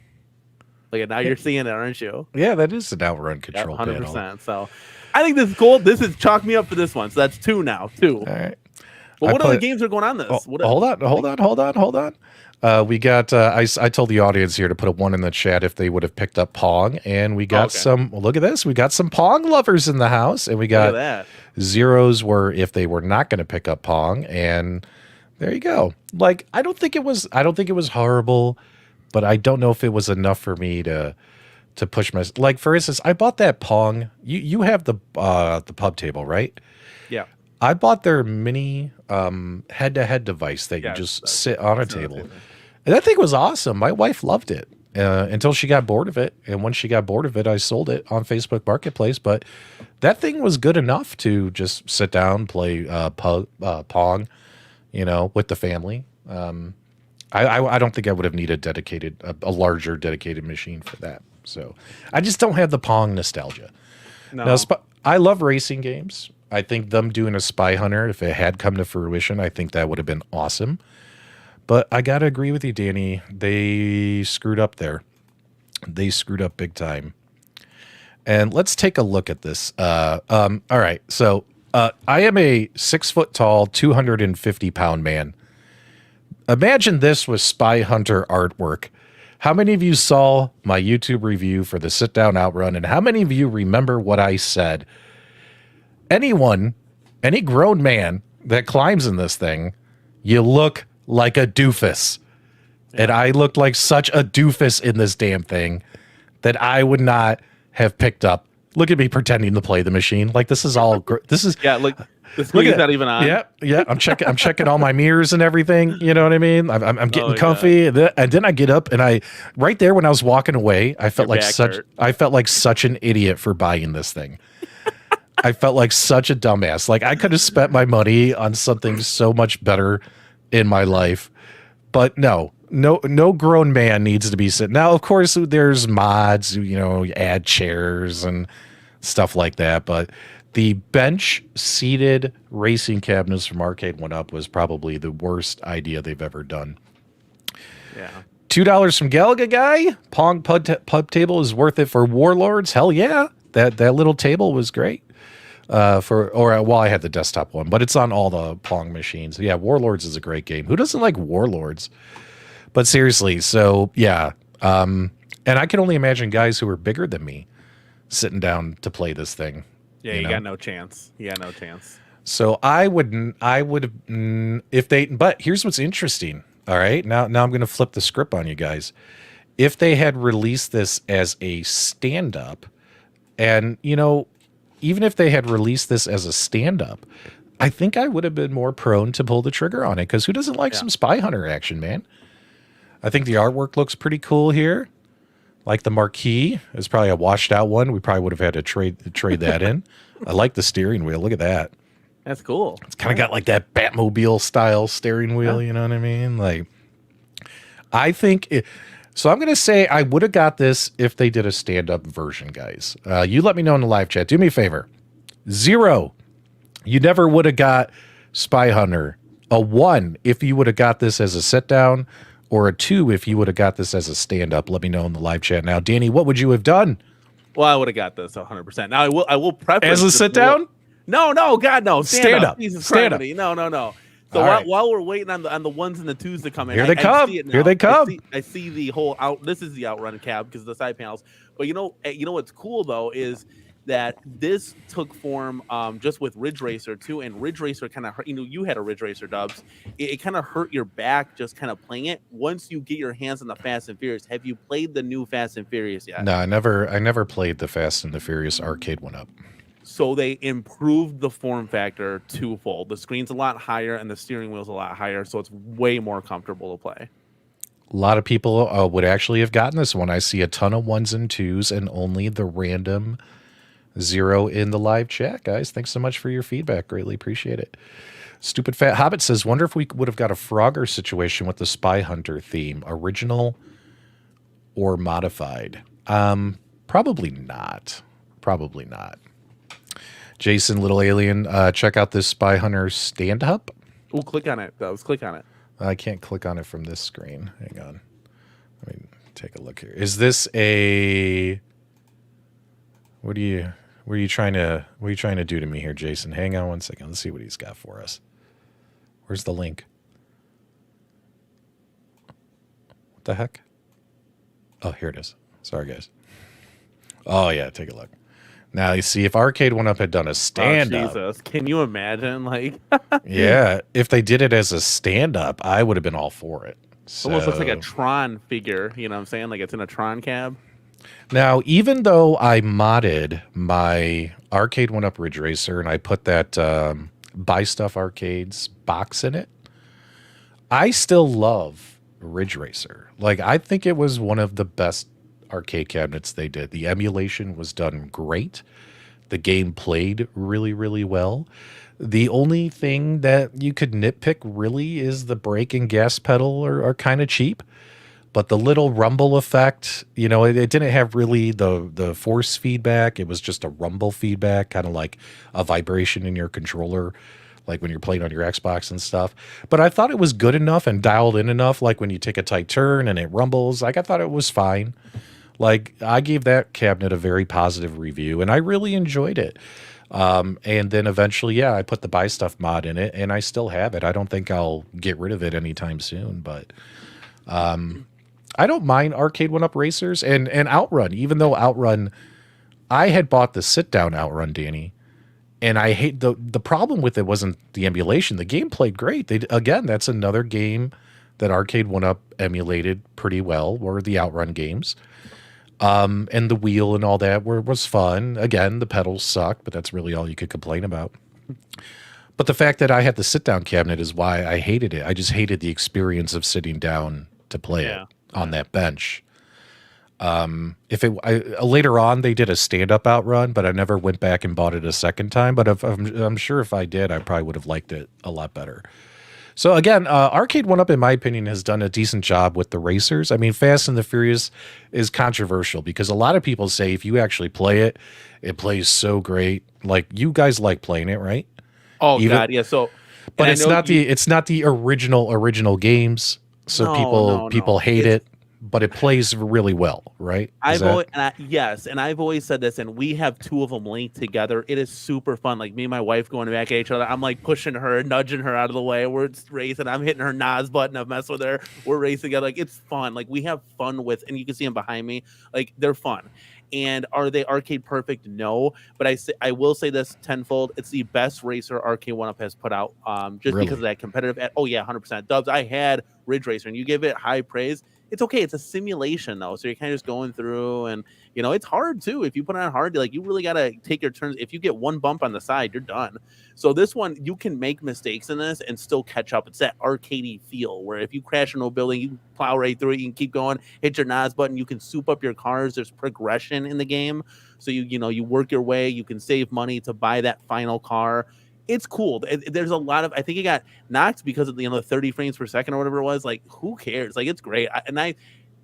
Look at now, you're seeing it, aren't you? Yeah, that is an Outrun control 100%. panel. So I think this is cool. This is chalk me up for this one. So that's 2 now. 2. All right. Well, what other games are going on this? Hold on. We got, I told the audience here to put a 1 in the chat if they would have picked up Pong. And we got some, look at this. We got some Pong lovers in the house. And we got 0s were if they were not going to pick up Pong. And there you go. Like, I don't think it was horrible, but I don't know if it was enough for me to push my, like, for instance, I bought that Pong. You have the pub table, right? Yeah. I bought their mini head-to-head device that you just sit on a table. And that thing was awesome. My wife loved it until she got bored of it. And once she got bored of it, I sold it on Facebook Marketplace. But that thing was good enough to just sit down, play Pong, you know, with the family. I don't think I would have needed a larger dedicated machine for that. So I just don't have the Pong nostalgia. No. Now, I love racing games. I think them doing a Spy Hunter, if it had come to fruition, I think that would have been awesome. But I got to agree with you, Danny. They screwed up there. They screwed up big time. And let's take a look at this. All right. So I am a 6 foot tall, 250-pound man. Imagine this was Spy Hunter artwork. How many of you saw my YouTube review for the sit-down Outrun, and how many of you remember what I said? Any grown man that climbs in this thing, you look like a doofus. Yeah. And I looked like such a doofus in this damn thing that I would not have picked up. Look at me pretending to play the machine. Like, this is all this is look, the screen's not even on. Yeah. I'm checking all my mirrors and everything. You know what I mean? I'm getting comfy, and then I get up, and right there when I was walking away, I felt like such an idiot for buying this thing. I felt like such a dumbass. Like, I could have spent my money on something so much better in my life. But no grown man needs to be sitting. Now, of course, there's mods, you know, you add chairs and stuff like that. But the bench-seated racing cabinets from Arcade1Up was probably the worst idea they've ever done. Yeah. $2 from Galaga Guy. Pong pub table is worth it for Warlords. Hell yeah. That little table was great. I had the desktop one, but it's on all the Pong machines. Yeah, Warlords is a great game. Who doesn't like Warlords? But seriously, so yeah. And I can only imagine guys who are bigger than me sitting down to play this thing. Yeah, you got no chance. So I would if they, but here's what's interesting. All right. Now I'm going to flip the script on you guys. If they had released this as a stand up, and even if they had released this as a stand up, I think I would have been more prone to pull the trigger on it, because who doesn't like some Spy Hunter action, man? I think the artwork looks pretty cool here. Like the marquee is probably a washed out one. We probably would have had to trade that in. I like the steering wheel. Look at that. That's cool. It's kind of got like that Batmobile style steering wheel. You know what I mean? Like, I think so I'm going to say I would have got this if they did a stand-up version, guys. You let me know in the live chat. Do me a favor. 0. You never would have got Spy Hunter. A 1 if you would have got this as a sit-down, or a 2 if you would have got this as a stand-up. Let me know in the live chat. Now, Danny, what would you have done? Well, I would have got this 100%. Now, I will preface as a sit-down? No, God, no. Stand up. Jesus stand up. No. So while we're waiting on the 1s and the 2s to come in, here they come. Here they come. I see the whole out. This is the outrun cab because of the side panels. But you know what's cool though is that this took form just with Ridge Racer too, and Ridge Racer kind of hurt. You had a Ridge Racer, Dubs. It kind of hurt your back just kind of playing it. Once you get your hands on the Fast and Furious, have you played the new Fast and Furious yet? No, I never played the Fast and the Furious Arcade1Up. So they improved the form factor twofold. The screen's a lot higher and the steering wheel's a lot higher, so it's way more comfortable to play. A lot of people would actually have gotten this one. I see a ton of 1s and 2s and only the random 0 in the live chat, guys. Thanks so much for your feedback. Greatly appreciate it. Stupid Fat Hobbit says, wonder if we would have got a Frogger situation with the Spy Hunter theme, original or modified. Probably not. Probably not. Jason, Little Alien, check out this Spy Hunter stand-up. Oh, click on it. Let's click on it. I can't click on it from this screen. Hang on. Let me take a look here. Is this a... What are you trying to do to me here, Jason? Hang on one second. Let's see what he's got for us. Where's the link? What the heck? Oh, here it is. Sorry, guys. Oh, yeah, take a look. Now, you see, if Arcade1Up had done a stand-up... Oh, Jesus. Can you imagine? Yeah, if they did it as a stand-up, I would have been all for it. So... Almost looks like a Tron figure, you know what I'm saying? Like it's in a Tron cab. Now, even though I modded my Arcade1Up Ridge Racer and I put that Buy Stuff Arcades box in it, I still love Ridge Racer. Like, I think it was one of the best arcade cabinets they did. The emulation was done great. The game played really, really well. The only thing that you could nitpick really is the brake and gas pedal are kind of cheap. But the little rumble effect, it didn't have really the force feedback. It was just a rumble feedback, kind of like a vibration in your controller, like when you're playing on your Xbox and stuff. But I thought it was good enough and dialed in enough, like when you take a tight turn and it rumbles. Like, I thought it was fine. Like, I gave that cabinet a very positive review, and I really enjoyed it. And then eventually, I put the Buy Stuff mod in it, and I still have it. I don't think I'll get rid of it anytime soon, but I don't mind Arcade1Up racers and Outrun, even though Outrun, I had bought the sit-down Outrun, Danny, and I hate the problem with it wasn't the emulation. The game played great. Again, that's another game that Arcade1Up emulated pretty well, were the Outrun games. And the wheel and all that was fun. Again, the pedals suck, but that's really all you could complain about. But the fact that I had the sit-down cabinet is why I hated it. I just hated the experience of sitting down to play it on that bench. Later on they did a stand-up Outrun, but I never went back and bought it a second time. But I'm sure if I did, I probably would have liked it a lot better. So again, Arcade1Up, in my opinion, has done a decent job with the racers. I mean, Fast and the Furious is controversial because a lot of people say if you actually play it, it plays so great. Like, you guys like playing it, right? Oh, God, yeah. So, but it's not the original games. So people hate it. but it plays really well, right? Yes, and I've always said this, and we have two of them linked together. It is super fun. Like me and my wife going back at each other. I'm like pushing her, nudging her out of the way. We're racing. I'm hitting her NOS button. I mess with her. We're racing together. Like it's fun. Like we have fun with, and you can see them behind me. Like they're fun. And are they arcade perfect? No, but I will say this tenfold: it's the best racer Arcade1Up has put out. Just Really? because of that competitive. Oh yeah, 100%. Dubs. I had Ridge Racer, and you give it high praise. It's okay. It's a simulation though, so you're kind of just going through, and it's hard too. If you put it on hard, like you really gotta take your turns. If you get one bump on the side, you're done. So this one, you can make mistakes in this and still catch up. It's that arcadey feel where if you crash into a building, you can plow right through it. You can keep going, hit your NOS button. You can soup up your cars. There's progression in the game, so you work your way. You can save money to buy that final car. It's cool. There's a lot of, I think it got knocked because of the 30 frames per second or whatever it was. Like, who cares? Like, it's great.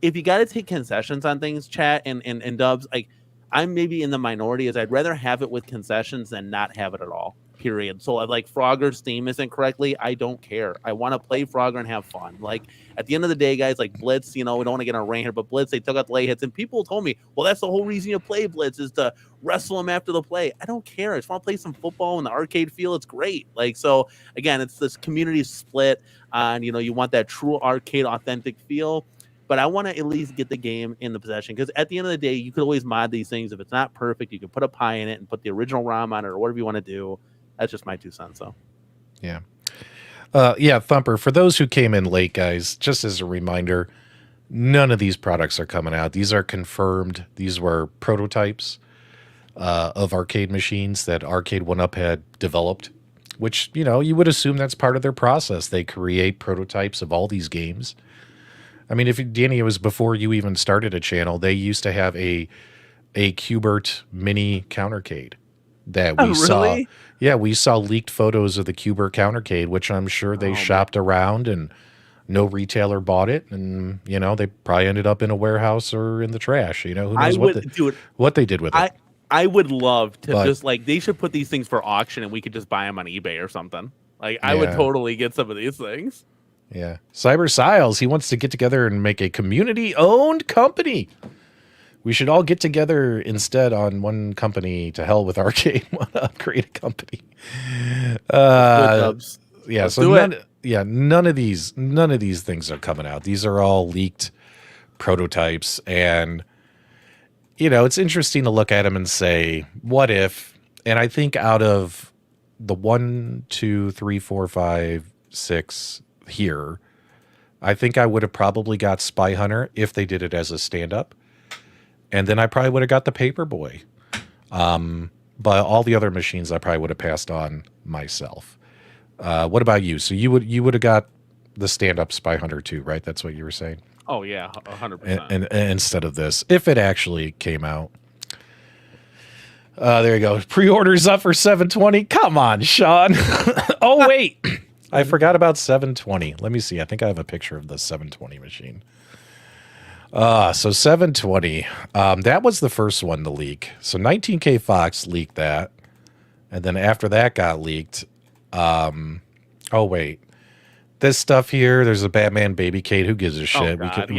If you got to take concessions on things, chat and Dubs, like, I'm maybe in the minority as I'd rather have it with concessions than not have it at all. Period. So like Frogger's theme isn't correctly, I don't care. I want to play Frogger and have fun. Like at the end of the day, guys, like Blitz, we don't want to get on a rant here, but Blitz, they took out the lay hits, and people told me, well, that's the whole reason you play Blitz is to wrestle him after the play. I don't care. I just want to play some football in the arcade feel. It's great. Like, so again, it's this community split on, you want that true arcade authentic feel. But I want to at least get the game in the possession, because at the end of the day, you could always mod these things. If it's not perfect, you can put a pie in it and put the original ROM on it or whatever you want to do. That's just my 2 cents, though. Yeah. Yeah, Thumper, for those who came in late, guys, just as a reminder, none of these products are coming out. These are confirmed. These were prototypes of arcade machines that Arcade1Up had developed, which, you would assume that's part of their process. They create prototypes of all these games. I mean, Danny, it was before you even started a channel, they used to have a Qbert mini countercade that we saw. Yeah, we saw leaked photos of the Qbert countercade, which I'm sure they shopped around and no retailer bought it. And, they probably ended up in a warehouse or in the trash. Who knows what they did with it. I would love to they should put these things for auction and we could just buy them on eBay or something. Like, I would totally get some of these things. Yeah. Cyber Siles, he wants to get together and make a community-owned company. We should all get together instead on one company. To hell with Arcade1Up, create a company. Yeah, so none of these things are coming out. These are all leaked prototypes, and it's interesting to look at them and say, what if? And I think out of the 1, 2, 3, 4, 5, 6 here, I think I would have probably got Spy Hunter if they did it as a stand-up. And then I probably would have got the Paperboy. But all the other machines I probably would have passed on myself. What about you? So you would have got the stand-up Spy Hunter too, right? That's what you were saying? Oh, yeah, 100%. And instead of this, if it actually came out. There you go. Pre-orders up for 720. Come on, Sean. Oh, wait. I forgot about 720. Let me see. I think I have a picture of the 720 machine. So 720, that was the first one to leak. So 19K Fox leaked that. And then after that got leaked, oh, wait. This stuff here, there's a Batman Baby Kate. Who gives a shit? We could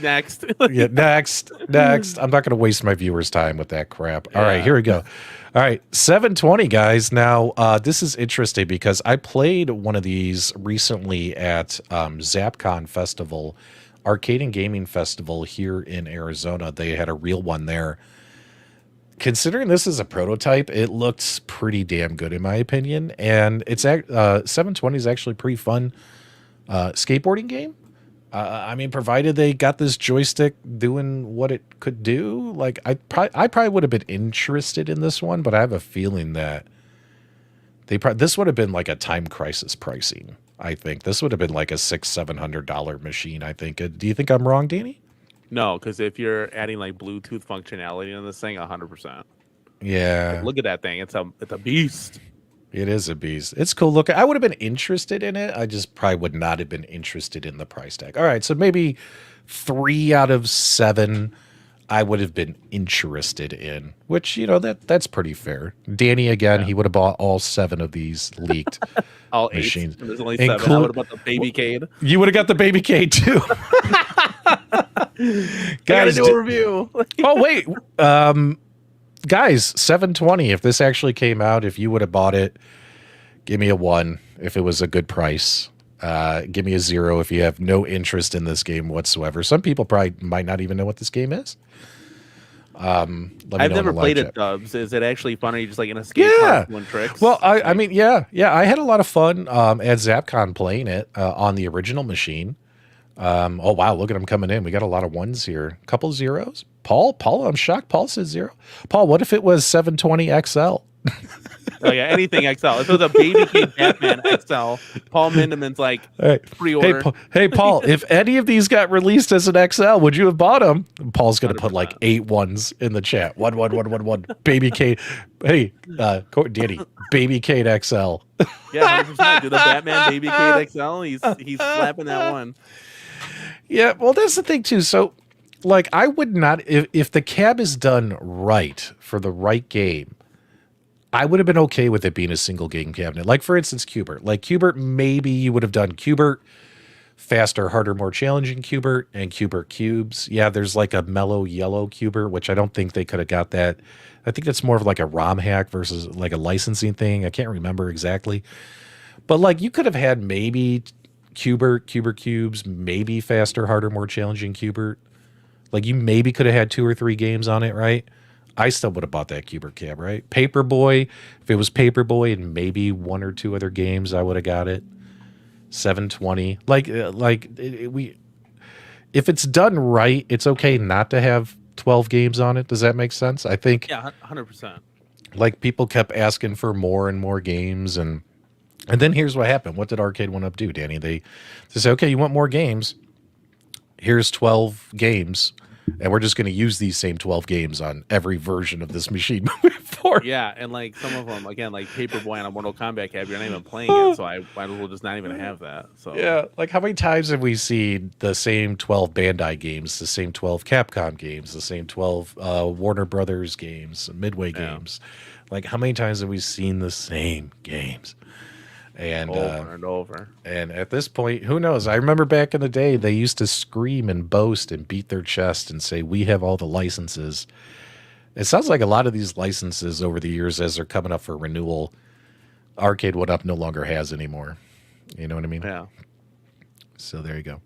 next. Yeah, next. I'm not going to waste my viewers' time with that crap. All right, here we go. All right, 720, guys. Now, this is interesting because I played one of these recently at ZapCon Festival, Arcade and Gaming Festival here in Arizona. They had a real one there. Considering this is a prototype, it looks pretty damn good in my opinion. And it's 720 is actually a pretty fun skateboarding game. I mean, provided they got this joystick doing what it could do, like I probably would have been interested in this one, but I have a feeling that this would have been like a Time Crisis pricing. I think this would have been like a $600-700 machine. I think. Do you think I'm wrong, Danny? No, because if you're adding like Bluetooth functionality in this thing, 100%. Yeah. Like, look at that thing. It's a beast. It is a beast. It's cool looking. I would have been interested in it. I just probably would not have been interested in the price tag. All right, so maybe 3 out of 7 I would have been interested in, which, that's pretty fair. Danny, again, he would have bought all 7 of these leaked all 8 machines. There's only 7. I would have bought the baby Cade. You would have got the baby Cade too. Guys, do a review. Oh, wait. Guys, 720. If this actually came out, if you would have bought it, give me a 1 if it was a good price. Give me a 0 if you have no interest in this game whatsoever. Some people probably might not even know what this game is. I've never played it, Dubs. Is it actually fun? Or are you just like in a skate park doing tricks? Well, I mean, yeah. I had a lot of fun at ZapCon playing it on the original machine. Oh, wow, look at them coming in. We got a lot of 1s here. A couple 0s. Paul, I'm shocked. Paul says 0. Paul, what if it was 720 XL? Oh yeah, anything XL. If it was a baby Cade Batman XL, Paul Mindeman's like pre-order. Hey, Paul, if any of these got released as an XL, would you have bought them? Paul's gonna 100%. Put like 8 1s in the chat. 1. Baby Cade. Hey, Danny, baby Cade XL. Yeah, 100%. Do the Batman baby Cade XL. He's slapping that one. Yeah, well, that's the thing too. So, like, I would not if the cab is done right for the right game. I would have been okay with it being a single game cabinet. Like, for instance, Qbert. Like, Qbert, maybe you would have done Qbert, faster, harder, more challenging Qbert, and Qbert cubes. Yeah, there's like a mellow yellow Qbert, which I don't think they could have got that. I think that's more of like a ROM hack versus like a licensing thing. I can't remember exactly. But, like, you could have had maybe Qbert cubes, maybe faster, harder, more challenging Qbert. Like, you maybe could have had 2 or 3 games on it, right? I still would have bought that Qbert cab, right? Paperboy, if it was Paperboy and maybe 1 or 2 other games, I would have got it. 720. If it's done right, it's okay not to have 12 games on it. Does that make sense? I think. Yeah, 100%. Like, people kept asking for more and more games, and then here's what happened. What did Arcade1Up do, Danny? They say, okay, you want more games? Here's 12 games. And we're just going to use these same 12 games on every version of this machine moving forward. Yeah, and like some of them, again, like Paperboy on a Mortal Kombat cab, you're not even playing it, so I might as well just not even have that. So yeah, like how many times have we seen the same 12 Bandai games, the same 12 Capcom games, the same 12 Warner Brothers games, Midway games? Like, how many times have we seen the same games? And over and over. And at this point, who knows? I remember back in the day, they used to scream and boast and beat their chest and say, we have all the licenses. It sounds like a lot of these licenses over the years, as they're coming up for renewal, Arcade1Up no longer has anymore. You know what I mean? Yeah. So there you go.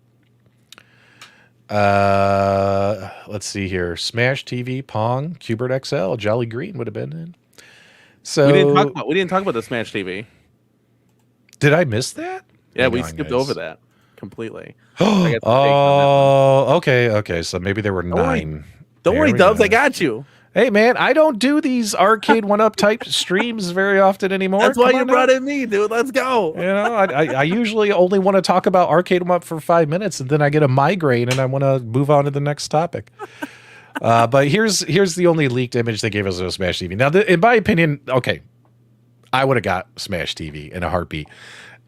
Let's see here. Smash TV, Pong, Qbert XL, Jolly Green would have been in. So we didn't talk about the Smash TV. Did I miss that? Yeah, we skipped over that completely. Okay. So maybe there were 9. Don't worry, Dubs. I got you. Hey, man, I don't do these Arcade1Up type streams very often anymore. That's why you brought in me, dude. Let's go. You know, I usually only want to talk about Arcade1Up for 5 minutes, and then I get a migraine, and I want to move on to the next topic. But here's the only leaked image they gave us of Smash TV. Now, in my opinion, okay, I would have got Smash TV in a heartbeat,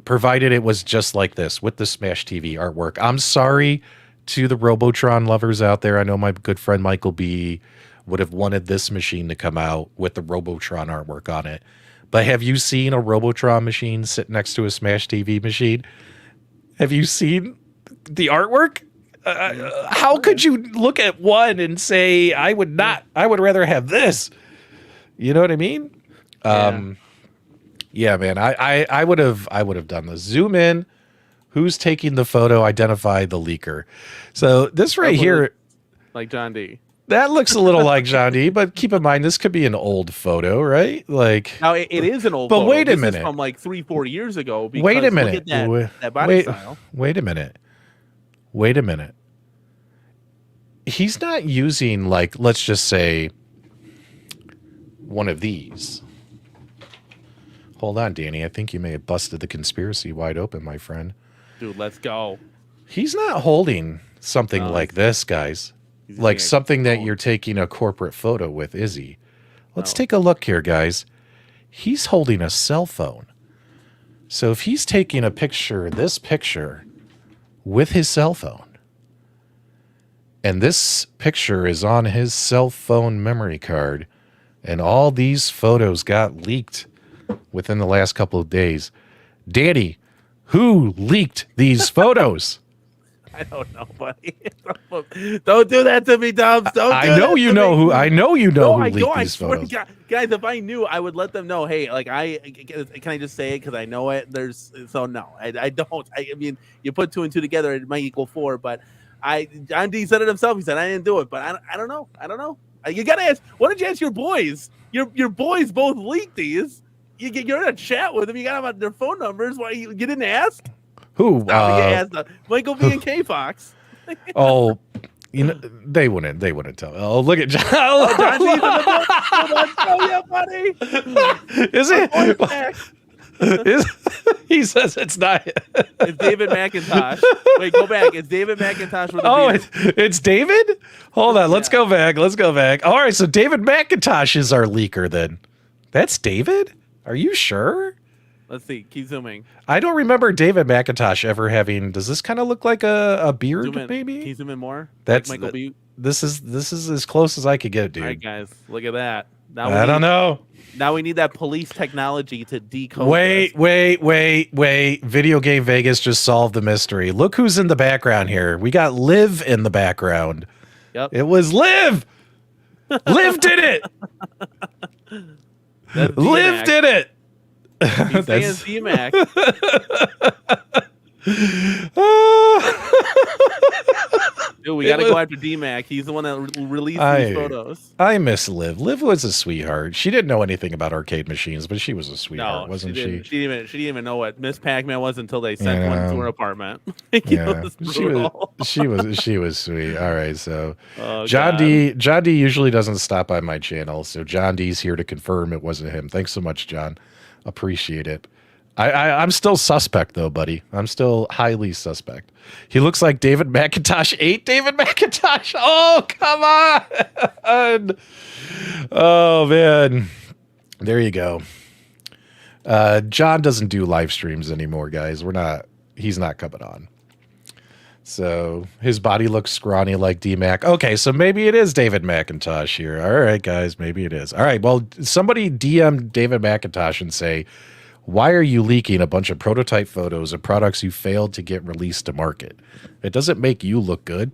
provided it was just like this with the Smash TV artwork. I'm sorry to the Robotron lovers out there. I know my good friend Michael B would have wanted this machine to come out with the Robotron artwork on it. But have you seen a Robotron machine sit next to a Smash TV machine? Have you seen the artwork? How could you look at one and say, I would rather have this? You know what I mean? Yeah, man, I would have done this. Zoom in. Who's taking the photo? Identify the leaker. So this right here, like John D. That looks a little like John D. But keep in mind, this could be an old photo, right? Like, now it is an old. But photo. Wait a this minute, is from like 3-4 years ago. Wait a minute. Look at that body style. Wait a minute. Wait a minute. He's not using, like, let's just say, one of these. Hold on, Danny. I think you may have busted the conspiracy wide open, my friend. Dude, let's go. He's not holding something like this, guys. Like something that you're taking a corporate photo with, is he? Let's take a look here, guys. He's holding a cell phone. So if he's taking a picture, this picture, with his cell phone, And this picture is on his cell phone memory card. And all these photos got leaked within the last couple of days. Danny, who leaked these photos? I don't know, buddy. Don't do that to me, Dubs. I know you know who leaked these photos. Guys, if I knew, I would let them know. Hey, like can I just say it because I know it? I don't. I mean, you put 2 and 2 together, it might equal 4. But John D said it himself. He said I didn't do it, but I don't know. I don't know. You gotta ask. Why don't you ask your boys? Your boys both leaked these. You're in a chat with them. You got them on their phone numbers. Why you didn't ask? Who? Michael V and K Fox. Oh, they wouldn't tell. Oh, look at John. Oh, John D's in the buddy. Is it? He says it's not. It's David McIntosh. Wait, go back. It's David McIntosh with the beard. It's David? Hold on. Let's go back. All right, so David McIntosh is our leaker then. That's David? Are you sure? Let's see. Keep zooming. I don't remember David McIntosh ever having. Does this kind of look like a beard? Maybe. Can you zoom in more? That's like Michael B. This is as close as I could get, dude. All right, guys, look at that. I don't know. Now we need that police technology to decode. Wait. Video Game Vegas just solved the mystery. Look who's in the background here. We got Liv in the background. Yep. It was Liv. Liv did it. Liv did it. He's saying D-Mac. Dude, we got to go after D-Mac. He's the one that released these photos. I miss Liv. Liv was a sweetheart. She didn't know anything about arcade machines, but she was a sweetheart, wasn't she? She didn't even know what Miss Pac-Man was until they sent one to her apartment. She was sweet. All right, so John D usually doesn't stop by my channel, so John D's here to confirm it wasn't him. Thanks so much, John. Appreciate it. I'm still suspect though, buddy. I'm still highly suspect. He looks like David McIntosh. David McIntosh. Oh, come on. Oh man. There you go. John doesn't do live streams anymore, guys. He's not coming on. So his body looks scrawny like D-Mac. Okay, so maybe it is David McIntosh here. All right, guys, maybe it is. All right, well, somebody DM David McIntosh and say, why are you leaking a bunch of prototype photos of products you failed to get released to market? It doesn't make you look good,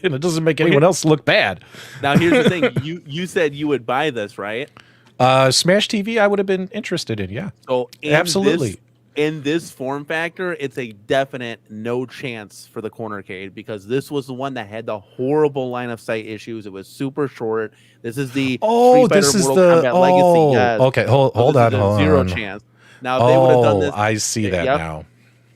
and it doesn't make anyone else look bad. Now, here's the thing. You said you would buy this, right? Smash TV, I would have been interested in, yeah. So absolutely. In this form factor, it's a definite no chance for the Cornercade because this was the one that had the horrible line of sight issues. It was super short. This is the Street Fighter Mortal Kombat Legacy. Yes. Okay, hold on. Zero chance. Now, if they would have done this, I see that now.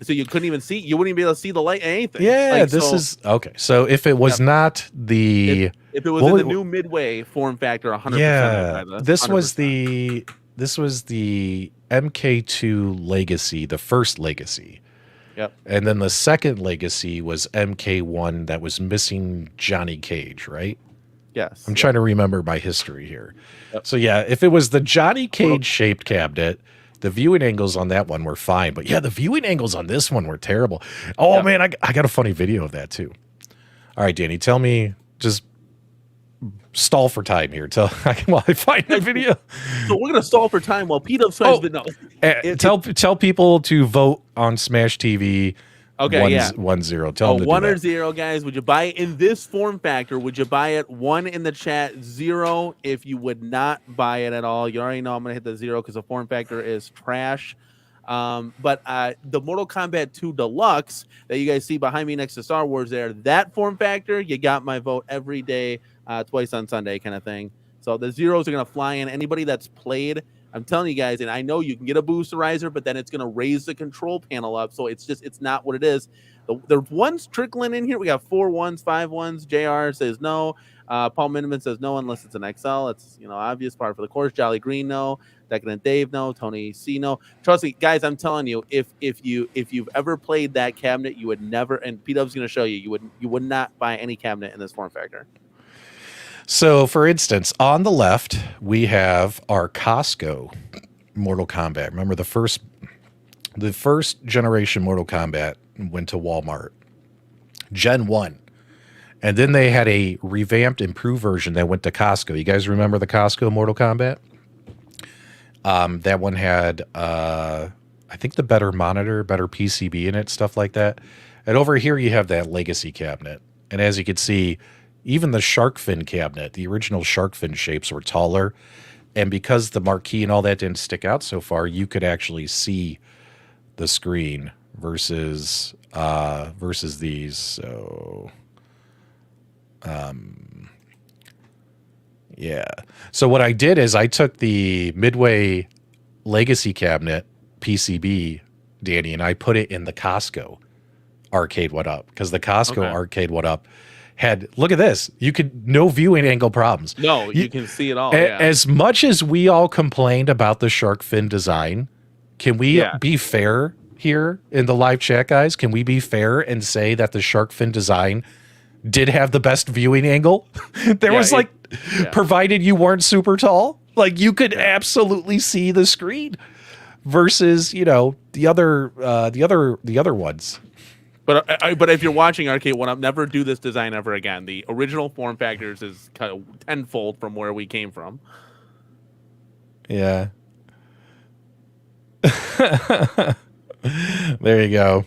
So you couldn't even see. You wouldn't even be able to see the light. Anything. Yeah, is okay. So if it was not the, if it was in the new Midway form factor, 100%. Yeah, this 100%. was the MK2 Legacy, the first Legacy. Yep. And then the second Legacy was MK1 that was missing Johnny Cage, right? Yes. I'm trying to remember my history here. Yep. So yeah, if it was the Johnny Cage shaped cabinet, the viewing angles on that one were fine. But yeah, the viewing angles on this one were terrible. Oh man, I got a funny video of that too. All right, Danny, tell me, just stall for time here while I find the video. So we're gonna stall for time while PDubs finds tell people to vote on Smash TV. Okay, 1-0. Tell them to 1 do or that. 0, guys. Would you buy it in this form factor? Would you buy it? 1 in the chat, 0 if you would not buy it at all. You already know I'm gonna hit the 0 because the form factor is trash. But the Mortal Kombat 2 Deluxe that you guys see behind me next to Star Wars there, that form factor, you got my vote every day, twice on Sunday kind of thing. So the zeros are going to fly in. Anybody that's played, I'm telling you guys, and I know you can get a boosterizer, but then it's going to raise the control panel up. So it's not what it is. The ones trickling in here, we got 4 1s, 5 1s. JR says no. Paul Miniman says no unless it's an XL. It's obvious part for the course. Jolly Green no. Decadent Dave no. Tony C no. Trust me, guys. I'm telling you, if you've ever played that cabinet, you would never. And P-Dub's going to show you. You would not buy any cabinet in this form factor. So, for instance, on the left we have our Costco Mortal Kombat. Remember the first generation Mortal Kombat went to Walmart, Gen 1. And then they had a revamped, improved version that went to Costco. You guys remember the Costco Mortal Kombat? That one had, I think, the better monitor, better PCB in it, stuff like that. And over here, you have that legacy cabinet. And as you can see, even the shark fin cabinet, the original shark fin shapes were taller. And because the marquee and all that didn't stick out so far, you could actually see the screen versus these. So, yeah. So what I did is I took the Midway legacy cabinet PCB, Danny, and I put it in the Costco Arcade1Up, because the Costco Arcade1Up had, look at this, you could, no viewing angle problems. No, you can see it all. As much as we all complained about the shark fin design, can we be fair here in the live chat, guys? Can we be fair and say that the shark fin design did have the best viewing angle? There was provided you weren't super tall, like you could absolutely see the screen versus, you know, the other ones. But if you're watching Arcade1Up, never do this design ever again. The original form factors is kind of tenfold from where we came from. Yeah. There you go.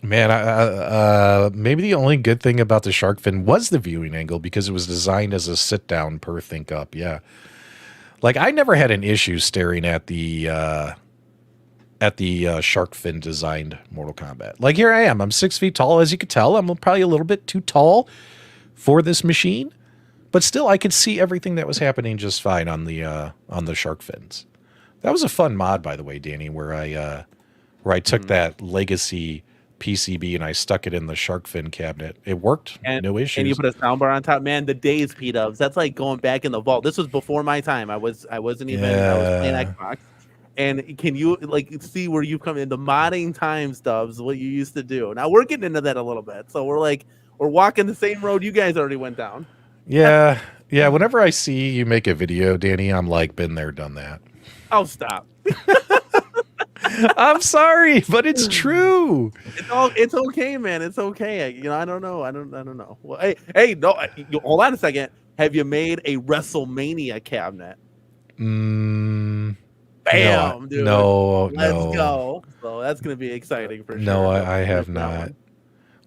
Man, maybe the only good thing about the shark fin was the viewing angle, because it was designed as a sit down per think up. Yeah. Like I never had an issue staring at the shark fin designed Mortal Kombat. Like here I am, I'm 6 feet tall. As you could tell, I'm probably a little bit too tall for this machine, but still I could see everything that was happening just fine on the shark fins. That was a fun mod, by the way, Danny, where I took that legacy PCB and I stuck it in the shark fin cabinet. It worked, no issues. And you put a soundbar on top. Man, the days, P-Dubs. That's like going back in the vault. This was before my time. I wasn't even. I was playing Xbox. And can you like see where you've come in the modding times, Dubs? What you used to do. Now we're getting into that a little bit. So we're walking the same road you guys already went down. Yeah, yeah. Whenever I see you make a video, Danny, I'm like, been there, done that. Oh, stop. I'm sorry, but it's true. It's okay, man. It's okay. You know, I don't know. Well, hey, no. Hold on a second. Have you made a WrestleMania cabinet? Bam, dude. No. Let's go. So that's gonna be exciting for sure. No, I have not.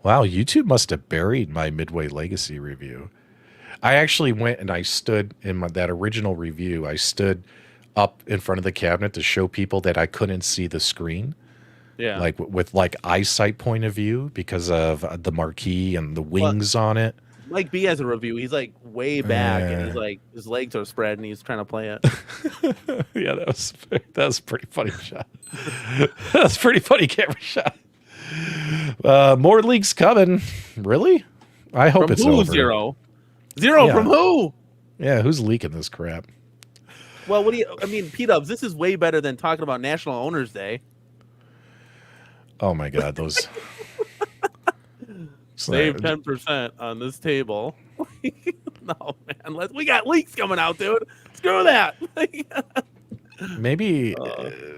Wow, YouTube must have buried my Midway Legacy review. I actually went and I stood in that original review. I stood up in front of the cabinet to show people that I couldn't see the screen. Yeah. Like with like eyesight point of view because of the marquee and the wings on it. Mike B has a review. He's like way back and he's like his legs are spread and he's trying to play it. Yeah, that was a pretty funny shot. That was a pretty funny camera shot. More leaks coming. Really? I hope from it's who, over. Zero from who? Yeah, who's leaking this crap? Well, P-Dubs, this is way better than talking about National Owners Day. Oh my God, those save 10% on this table. No, man, we got leaks coming out, dude. Screw that. Maybe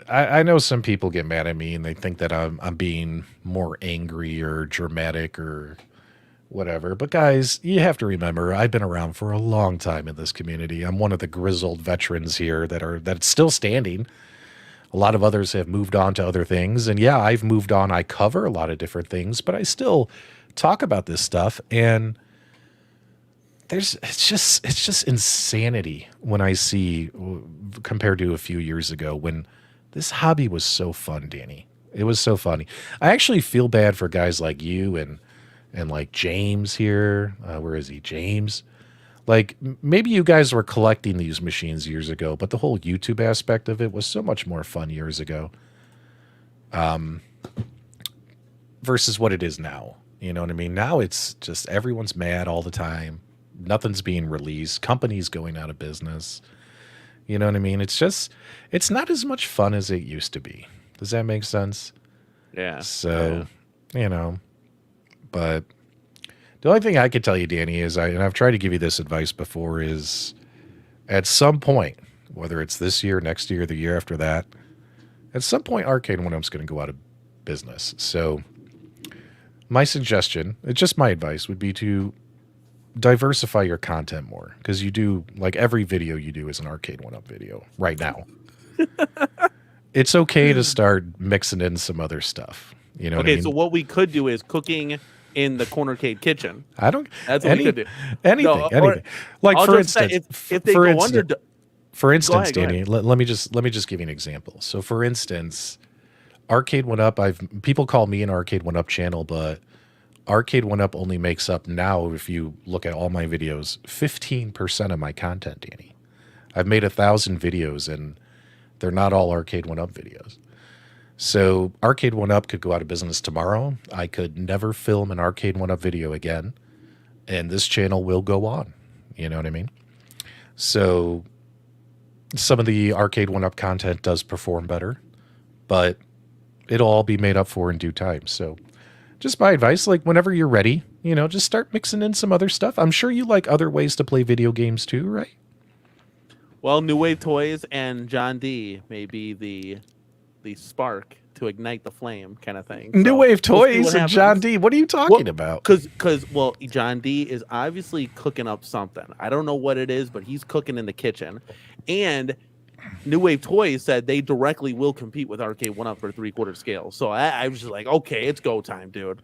I know some people get mad at me and they think that I'm being more angry or dramatic or whatever. But guys, you have to remember, I've been around for a long time in this community. I'm one of the grizzled veterans here that's still standing. A lot of others have moved on to other things. And yeah, I've moved on. I cover a lot of different things, but I still talk about this stuff. And it's just insanity when I see, compared to a few years ago when this hobby was so fun, Danny. It was so funny. I actually feel bad for guys like you and like James here. Where is he? James. Like maybe you guys were collecting these machines years ago, but the whole YouTube aspect of it was so much more fun years ago. Versus what it is now. You know what I mean? Now it's just everyone's mad all the time. Nothing's being released. Companies going out of business. You know what I mean? It's not as much fun as it used to be. Does that make sense? Yeah. So, you know, but the only thing I can tell you, Danny, is and I've tried to give you this advice before, is at some point, whether it's this year, next year, the year after that, at some point, Arcade1Up's going to go out of business. So my suggestion, it's just my advice, would be to diversify your content more, because you do, like, every video you do is an Arcade1Up video right now. It's okay to start mixing in some other stuff. You know what I mean? So what we could do is cooking in the Cornercade kitchen. I don't. That's what we could do. Anything. Like, I'll for just say, instance, if they go under. For instance, Go ahead. Danny, let me just give you an example. So, for instance, Arcade1Up, people call me an Arcade1Up channel, but Arcade1Up only makes up now, if you look at all my videos, 15% of my content, Danny. I've made 1,000 videos, and they're not all Arcade1Up videos. So Arcade1Up could go out of business tomorrow. I could never film an Arcade1Up video again, and this channel will go on. You know what I mean? So some of the Arcade1Up content does perform better, but it'll all be made up for in due time. So just my advice, like, whenever you're ready, you know, just start mixing in some other stuff. I'm sure you like other ways to play video games too, right? Well, New Wave Toys and John D may be the spark to ignite the flame, kind of thing. New Wave Toys and John D. What are you talking about? Because John D is obviously cooking up something. I don't know what it is, but he's cooking in the kitchen. And New Wave Toys said they directly will compete with Arcade1Up for 3/4 scale. So I was just like, okay, it's go time, dude.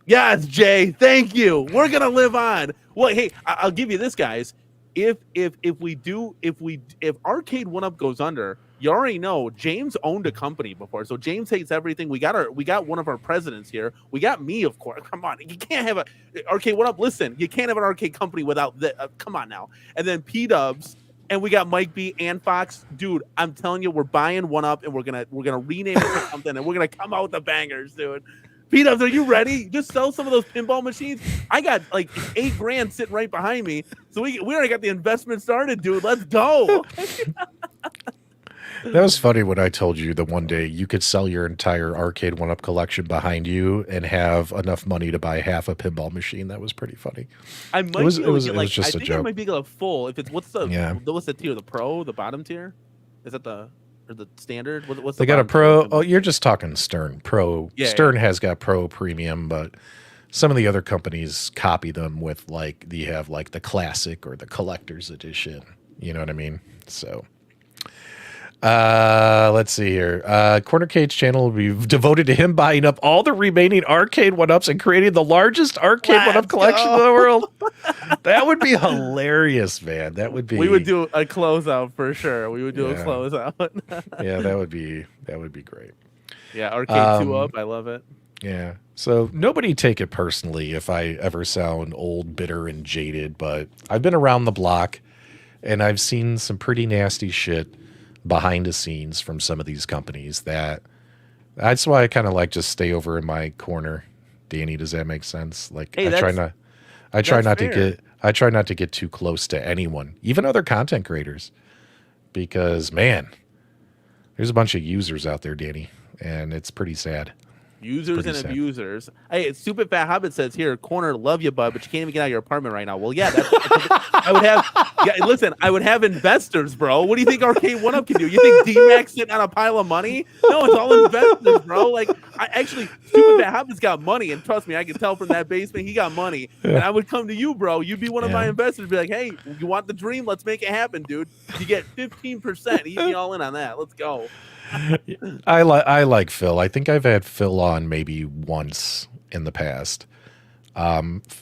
Yes, Jay, thank you. We're gonna live on. Well, hey, I'll give you this, guys. If Arcade1Up goes under, you already know James owned a company before, so James hates everything. We got one of our presidents here. We got me, of course. Come on, you can't have a Arcade1Up. Listen, you can't have an arcade company without the. Come on now. And then PDubs, and we got Mike B and Fox. Dude, I'm telling you, we're buying 1UP, and we're gonna rename it to something, and we're gonna come out with the bangers, dude. PDubs, are you ready? Just sell some of those pinball machines. I got like $8,000 sitting right behind me, so we already got the investment started, dude. Let's go. That was funny when I told you that one day you could sell your entire Arcade1Up collection behind you and have enough money to buy half a pinball machine. That was pretty funny. I might it was just a joke. I might be able to full. If it's what's the tier? The pro, the bottom tier? Is that the standard? What's they got a pro? Oh, you're just talking Stern Pro. Yeah, Stern has got Pro Premium, but some of the other companies copy them with, like, you have like the classic or the collector's edition. You know what I mean? So. Let's see here. Cornercade's channel will be devoted to him buying up all the remaining Arcade1Ups and creating the largest Arcade1Up collection in the world. That would be hilarious, man. That would be. We would do a closeout for sure. We would do a closeout. Yeah, that would be great. Yeah, Arcade2Up. I love it. Yeah. So nobody take it personally if I ever sound old, bitter, and jaded, but I've been around the block and I've seen some pretty nasty shit behind the scenes from some of these companies. That's why I kind of like just stay over in my corner. Danny, does that make sense? Like, hey, I try not to get too close to anyone, even other content creators, because, man, there's a bunch of users out there, Danny, and it's pretty sad. Users and abusers. Hey, Stupid Fat Hobbit says here, Corner, love you, bud, but you can't even get out of your apartment right now. Well, yeah, I would have. Yeah, listen, I would have investors, bro. What do you think Arcade1Up can do? You think D-Max sitting on a pile of money? No, it's all investors, bro. Like, Stupid Fat Hobbit's got money, and trust me, I can tell from that basement he got money. And I would come to you, bro. You'd be one of my investors. Be like, hey, you want the dream? Let's make it happen, dude. You get 15%. He'd be all in on that. Let's go. I like Phil. I think I've had Phil on maybe once in the past.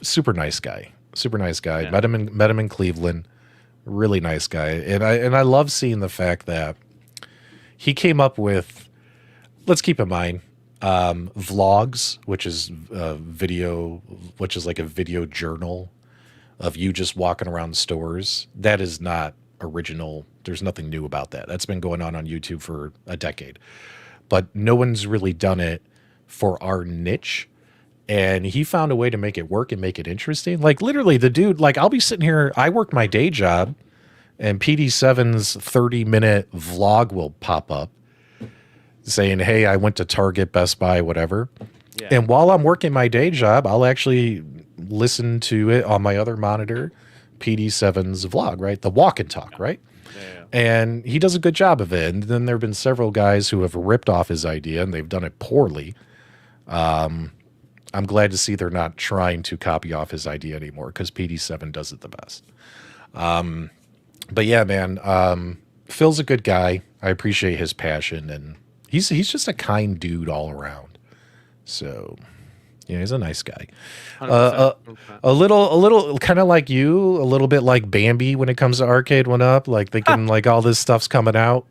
Super nice guy. Yeah. Met him in Cleveland. Really nice guy. And I love seeing the fact that he came up with, let's keep in mind, vlogs, which is like a video journal of you just walking around stores. That is not original. There's nothing new about that. That's been going on YouTube for a decade, but no one's really done it for our niche. And he found a way to make it work and make it interesting. Like, literally, the dude, like, I'll be sitting here, I work my day job, and PD7's 30-minute vlog will pop up saying, hey, I went to Target, Best Buy, whatever. Yeah. And while I'm working my day job, I'll actually listen to it on my other monitor, PD7's vlog, right? The walk and talk, right? Yeah. And he does a good job of it. And then there have been several guys who have ripped off his idea, and they've done it poorly. I'm glad to see they're not trying to copy off his idea anymore because PD7 does it the best. But yeah, man, Phil's a good guy. I appreciate his passion, and he's just a kind dude all around. So yeah, he's a nice guy. 100%, 100%. A little kind of like you, a little bit like Bambi when it comes to Arcade1Up, like thinking like all this stuff's coming out.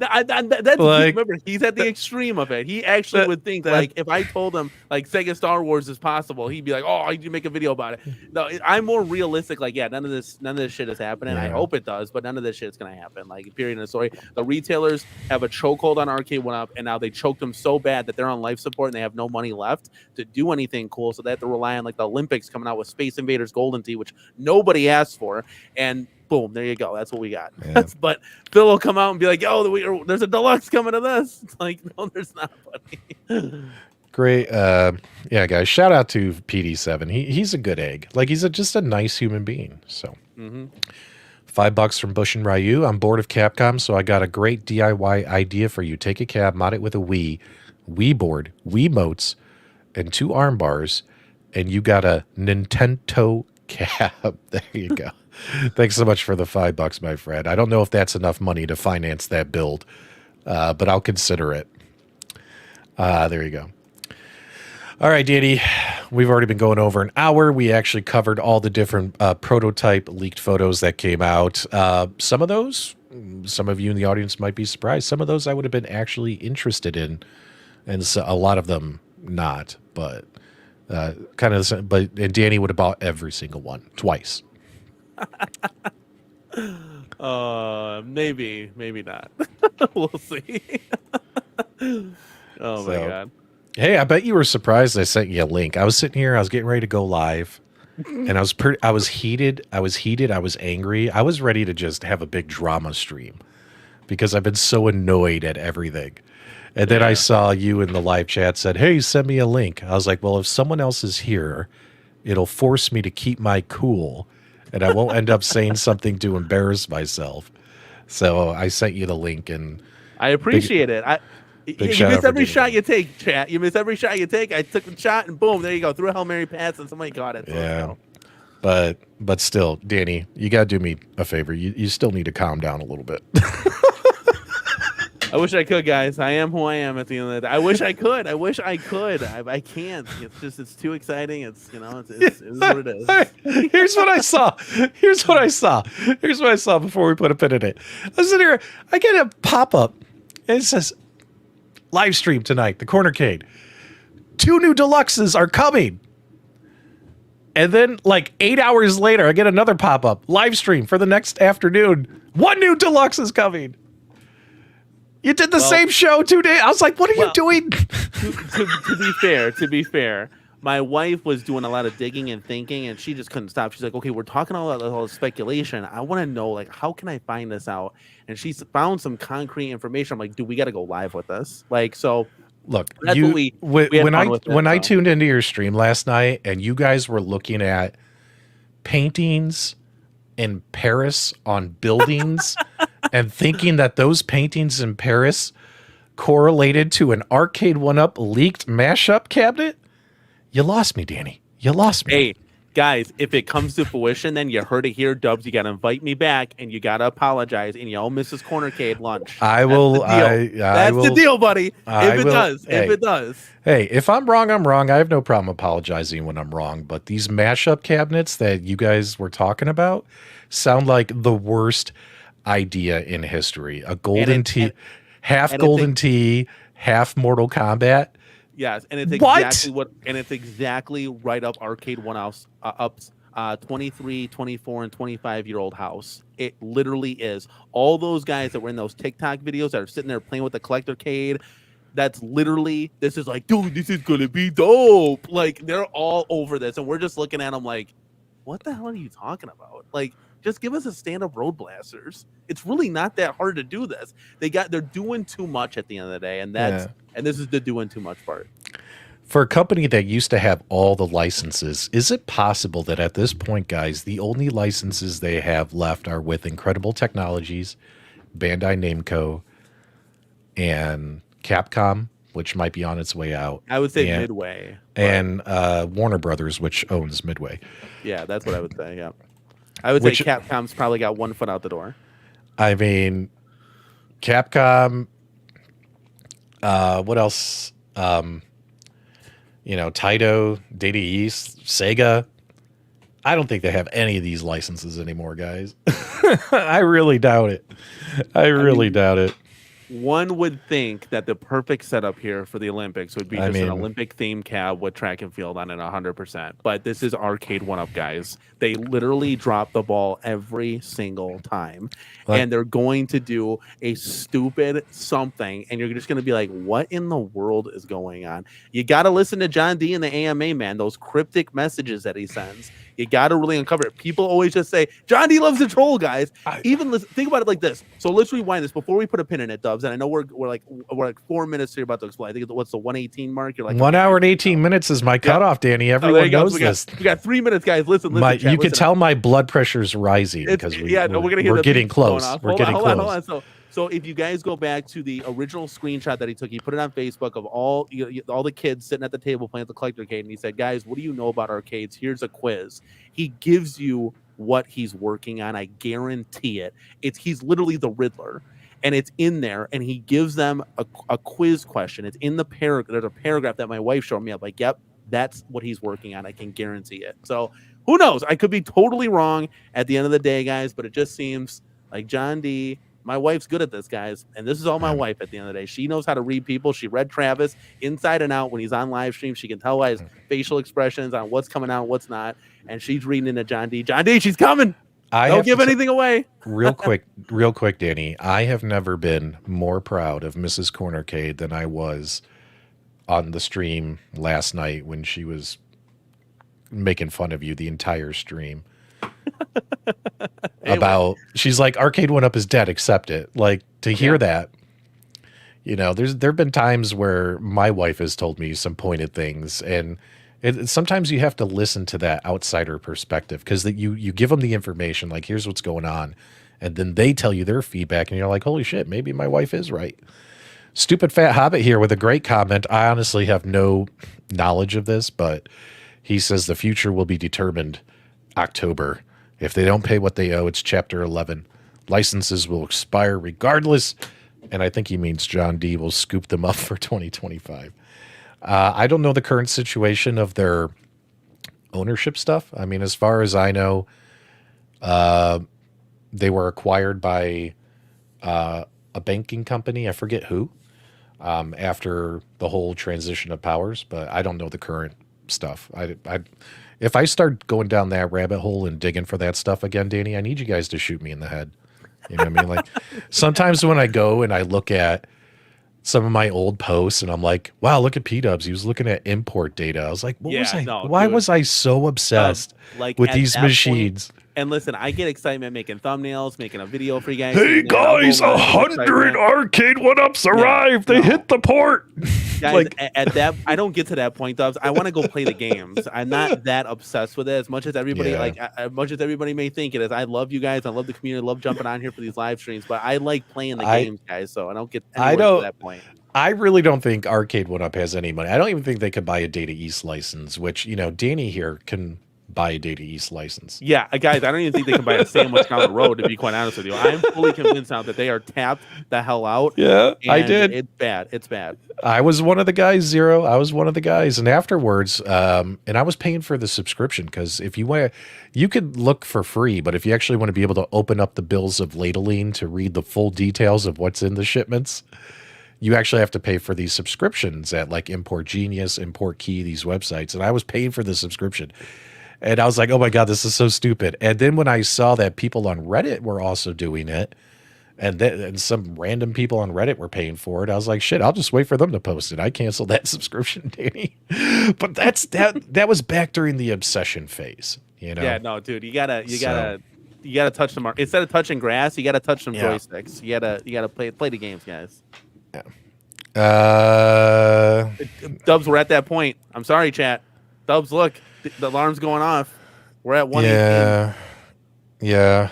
That's Like- remember, he's at the extreme of it. He actually would think like if I told him like Sega Star Wars is possible, he'd be like, "Oh, I need to make a video about it." No, I'm more realistic. Like, yeah, none of this shit is happening. I Yeah. hope it does, but none of this shit's gonna happen. Like, period in the story. The retailers have a chokehold on Arcade1Up, and now they choked them so bad that they're on life support and they have no money left to do anything cool. So they have to rely on like the Olympics coming out with Space Invaders Golden Tee, which nobody asked for, and boom, there you go. That's what we got. Yeah. But Phil will come out and be like, "Oh, there's a deluxe coming to this." It's like, no, there's not, buddy. Great. Yeah, guys, shout out to PD7. He's a good egg. Like he's just a nice human being. So $5 from Bush and Ryu. I'm bored of Capcom, so I got a great DIY idea for you. Take a cab, mod it with a Wii board, Wiimotes, and 2 arm bars, and you got a Nintendo cab. There you go. Thanks so much for the $5, my friend. I don't know if that's enough money to finance that build, but I'll consider it. There you go. All right, Danny, we've already been going over an hour. We actually covered all the different prototype leaked photos that came out. Some of those, some of you in the audience might be surprised. Some of those I would have been actually interested in, and so a lot of them not. But and Danny would have bought every single one twice. Maybe not. We'll see. Oh my god. Hey, I bet you were surprised I sent you a link. I was sitting here, I was getting ready to go live, and I was heated, I was angry. I was ready to just have a big drama stream because I've been so annoyed at everything. And then I saw you in the live chat said, "Hey, send me a link." I was like, well, if someone else is here, it'll force me to keep my cool, and I won't end up saying something to embarrass myself. So I sent you the link, and I appreciate it. You miss every shot you take, chat. You miss every shot you take. I took the shot, and boom, there you go. Threw a Hail Mary pass, and somebody got it. So yeah. But still, Danny, you got to do me a favor. You still need to calm down a little bit. I wish I could, guys. I am who I am at the end of the day. I wish I could. I can't. It's too exciting. It's what it is. Here's what I saw before we put a pin in it. I was sitting here, I get a pop-up, and it says, live stream tonight, the Cornercade. 2 new deluxes are coming. And then like 8 hours later, I get another pop-up, live stream for the next afternoon. 1 new deluxe is coming. You did the same show 2 days. I was like, what are you doing? To be fair, my wife was doing a lot of digging and thinking, and she just couldn't stop. She's like, okay, we're talking all this speculation. I want to know, like, how can I find this out? And she found some concrete information. I'm like, dude, we got to go live with this. Like, so look, that's what we when I tuned into your stream last night and you guys were looking at paintings in Paris on buildings and thinking that those paintings in Paris correlated to an Arcade1Up leaked mashup cabinet, you lost me, Danny. You lost me. Hey, guys, if it comes to fruition, then you heard it here, Dubs. You got to invite me back, and you got to apologize, and you owe Mrs. Cornercade lunch. I will. That's the deal, buddy. If it does. Hey, if I'm wrong, I'm wrong. I have no problem apologizing when I'm wrong. But these mashup cabinets that you guys were talking about sound like the worst idea in history. A golden tee, half golden tee, half Mortal Kombat. Yes, and it's exactly right up Arcade1Up's 23, 24, and 25-year-old house. It literally is. All those guys that were in those TikTok videos that are sitting there playing with the collectorcade, that's literally, this is like, dude, this is gonna be dope. Like, they're all over this, and we're just looking at them like, what the hell are you talking about? Like, just give us a stand-up Road Blasters. It's really not that hard to do this. They're doing too much at the end of the day, and this is the doing too much part. For a company that used to have all the licenses, is it possible that at this point, guys, the only licenses they have left are with Incredible Technologies, Bandai Namco, and Capcom which might be on its way out. I would say Midway. And Warner Brothers, which owns Midway. Yeah, that's what I would say, yeah. I would say Capcom's probably got one foot out the door. I mean, Capcom, what else? Taito, Data East, Sega. I don't think they have any of these licenses anymore, guys. I really doubt it. I really doubt it. One would think that the perfect setup here for the Olympics would be an Olympic-themed cab with track and field on it 100%. But this is Arcade1Up, guys. They literally drop the ball every single time. And they're going to do a stupid something, and you're just going to be like, what in the world is going on? You got to listen to John D and the AMA, man, those cryptic messages that he sends. You got to really uncover it. People always just say, John D loves the troll, guys. Think about it like this. So let's rewind this before we put a pin in it, Dubs. And I know we're like 4 minutes here about to explain. I think what's the 1:18 mark? You're like 1 hour and 18 minutes is my cutoff, Danny. Everyone knows this. We got 3 minutes, guys. Listen. You can tell my blood pressure's rising because we're getting close. We're getting close. Hold on. So if you guys go back to the original screenshot that he took, he put it on Facebook of all the kids sitting at the table playing at the collector arcade, and he said, guys, what do you know about arcades? Here's a quiz. He gives you what he's working on. I guarantee it. He's literally the Riddler, and it's in there, and he gives them a quiz question. It's in the paragraph. There's a paragraph that my wife showed me. I'm like, yep, that's what he's working on. I can guarantee it. So who knows? I could be totally wrong at the end of the day, guys, but it just seems like John D. My wife's good at this, guys, and this is all my wife at the end of the day. She knows how to read people. She read Travis inside and out when he's on live stream. She can tell by his facial expressions on what's coming out, what's not, and she's reading into John D. John D, she's coming. Don't give anything away. real quick, Danny. I have never been more proud of Mrs. Cornercade than I was on the stream last night when she was making fun of you the entire stream. She's like, Arcade1Up is dead, accept it. Like, to hear that, there've been times where my wife has told me some pointed things, and sometimes you have to listen to that outsider perspective, because you give them the information, like, here's what's going on, and then they tell you their feedback, and you're like, holy shit, maybe my wife is right. Stupid Fat Hobbit here with a great comment. I honestly have no knowledge of this, but he says the future will be determined October. If they don't pay what they owe, it's Chapter 11. Licenses will expire regardless, and I think he means John D will scoop them up for 2025. I don't know the current situation of their ownership stuff. I mean, as far as I know, they were acquired by a banking company. I forget who, after the whole transition of powers, but I don't know the current stuff. If I start going down that rabbit hole and digging for that stuff again, Danny, I need you guys to shoot me in the head. You know what I mean? Like, sometimes when I go and I look at some of my old posts and I'm like, wow, look at PDubs. He was looking at import data. I was like, why was I so obsessed with these machines? And listen, I get excitement making thumbnails, making a video for you guys. Hey guys, 100 Arcade1Ups arrived. They hit the port. Guys, at that, I don't get to that point, Dubs. I want to go play the games. I'm not that obsessed with it as much as everybody as much as everybody may think it is. I love you guys. I love the community. I love jumping on here for these live streams. But I like playing the games, guys. So I don't get to that point. I really don't think Arcade1Up has any money. I don't even think they could buy a Data East license, which, Danny here can buy a Data East license. Yeah, guys, I don't even think they can buy a sandwich down the road, to be quite honest with you. I'm fully convinced now that they are tapped the hell out. Yeah, I did. It's bad. It's bad. I was one of the guys, Zero. I was one of the guys. And afterwards, and I was paying for the subscription, because if you want, you could look for free, but if you actually want to be able to open up the bills of ladling to read the full details of what's in the shipments, you actually have to pay for these subscriptions at like Import Genius, Import Key, these websites. And I was paying for the subscription. And I was like, oh my God, this is so stupid. And then when I saw that people on Reddit were also doing it, and some random people on Reddit were paying for it, I was like, shit, I'll just wait for them to post it. I canceled that subscription, Danny. But that was back during the obsession phase, Yeah, no, dude, you gotta touch the mark. Instead of touching grass, you gotta touch some joysticks. You gotta play the games, guys. Yeah. Dubs, we're at that point. I'm sorry, chat. Dubs, look. The alarm's going off. We're at 1:18. Yeah.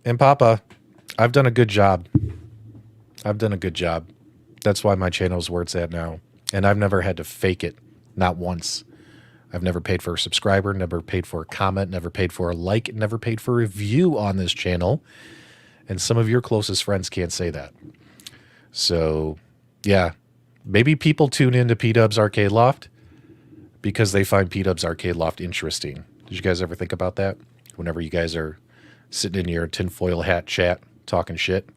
And Papa, I've done a good job. That's why my channel's where it's at now. And I've never had to fake it, not once. I've never paid for a subscriber, never paid for a comment, never paid for a like, never paid for a review on this channel. And some of your closest friends can't say that. So, yeah, maybe people tune into PDubs Arcade Loft because they find PDubs Arcade Loft interesting. Did you guys ever think about that? Whenever you guys are sitting in your tinfoil hat chat talking shit?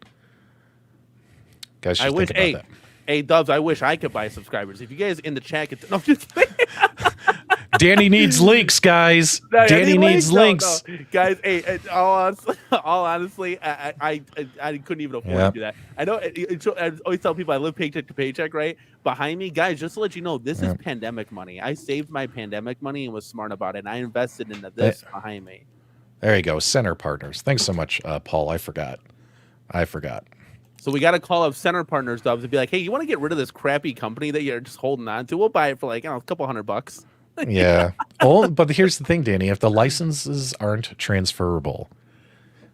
Guys, just think about that. Hey, Dubs, I wish I could buy subscribers. If you guys in the chat could... No, I'm just kidding. Danny needs links, guys. No, Danny needs links. No. Guys, hey, all honestly, I couldn't even afford to do that. I know. I always tell people I live paycheck to paycheck, right? Behind me, guys, just to let you know, this is pandemic money. I saved my pandemic money and was smart about it, and I invested into this behind me. There you go. Center partners. Thanks so much, Paul. I forgot. So we got to call up center partners, Dubs, and be like, hey, you want to get rid of this crappy company that you're just holding on to? We'll buy it for like, a couple $100. Yeah. Oh, but here's the thing, Danny. If the licenses aren't transferable,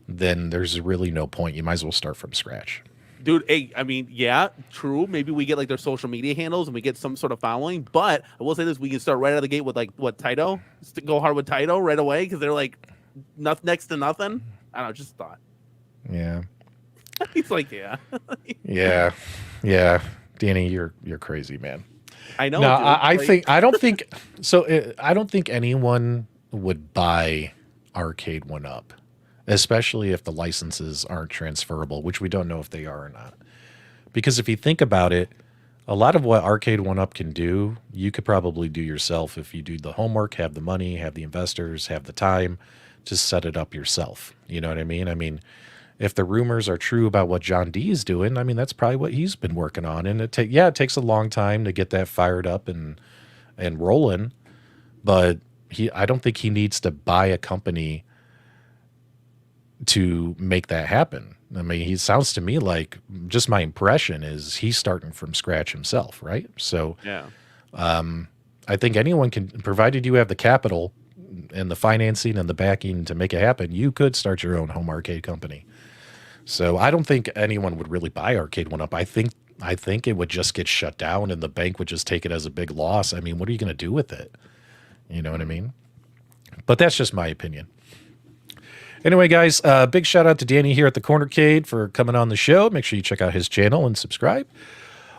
then there's really no point. You might as well start from scratch. Dude, hey, I mean, yeah, true. Maybe we get like their social media handles and we get some sort of following. But I will say this, we can start right out of the gate with like, what, Taito? Just go hard with Taito right away because they're like next to nothing. I don't know, just thought. Yeah. He's like, yeah. Yeah. Danny, you're crazy, man. I know. No, dude. I don't think anyone would buy Arcade1Up, especially if the licenses aren't transferable, which we don't know if they are or not. Because if you think about it, a lot of what Arcade1Up can do, you could probably do yourself if you do the homework, have the money, have the investors, have the time to set it up yourself. You know what I mean? I mean, if the rumors are true about what John D is doing, I mean, that's probably what he's been working on. And it takes a long time to get that fired up and rolling. But I don't think he needs to buy a company to make that happen. I mean, he sounds to me like, just my impression is he's starting from scratch himself, right? So yeah. I think anyone can, provided you have the capital and the financing and the backing to make it happen, you could start your own home arcade company. So I don't think anyone would really buy Arcade1Up. I think it would just get shut down and the bank would just take it as a big loss. I mean, what are you going to do with it? You know what I mean? But that's just my opinion. Anyway, guys, big shout out to Danny here at the Cornercade for coming on the show. Make sure you check out his channel and subscribe.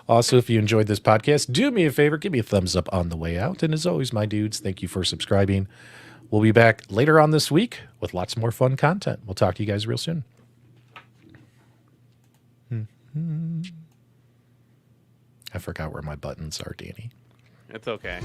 Also, if you enjoyed this podcast, do me a favor, give me a thumbs up on the way out. And as always, my dudes, thank you for subscribing. We'll be back later on this week with lots more fun content. We'll talk to you guys real soon. I forgot where my buttons are, Danny. It's okay.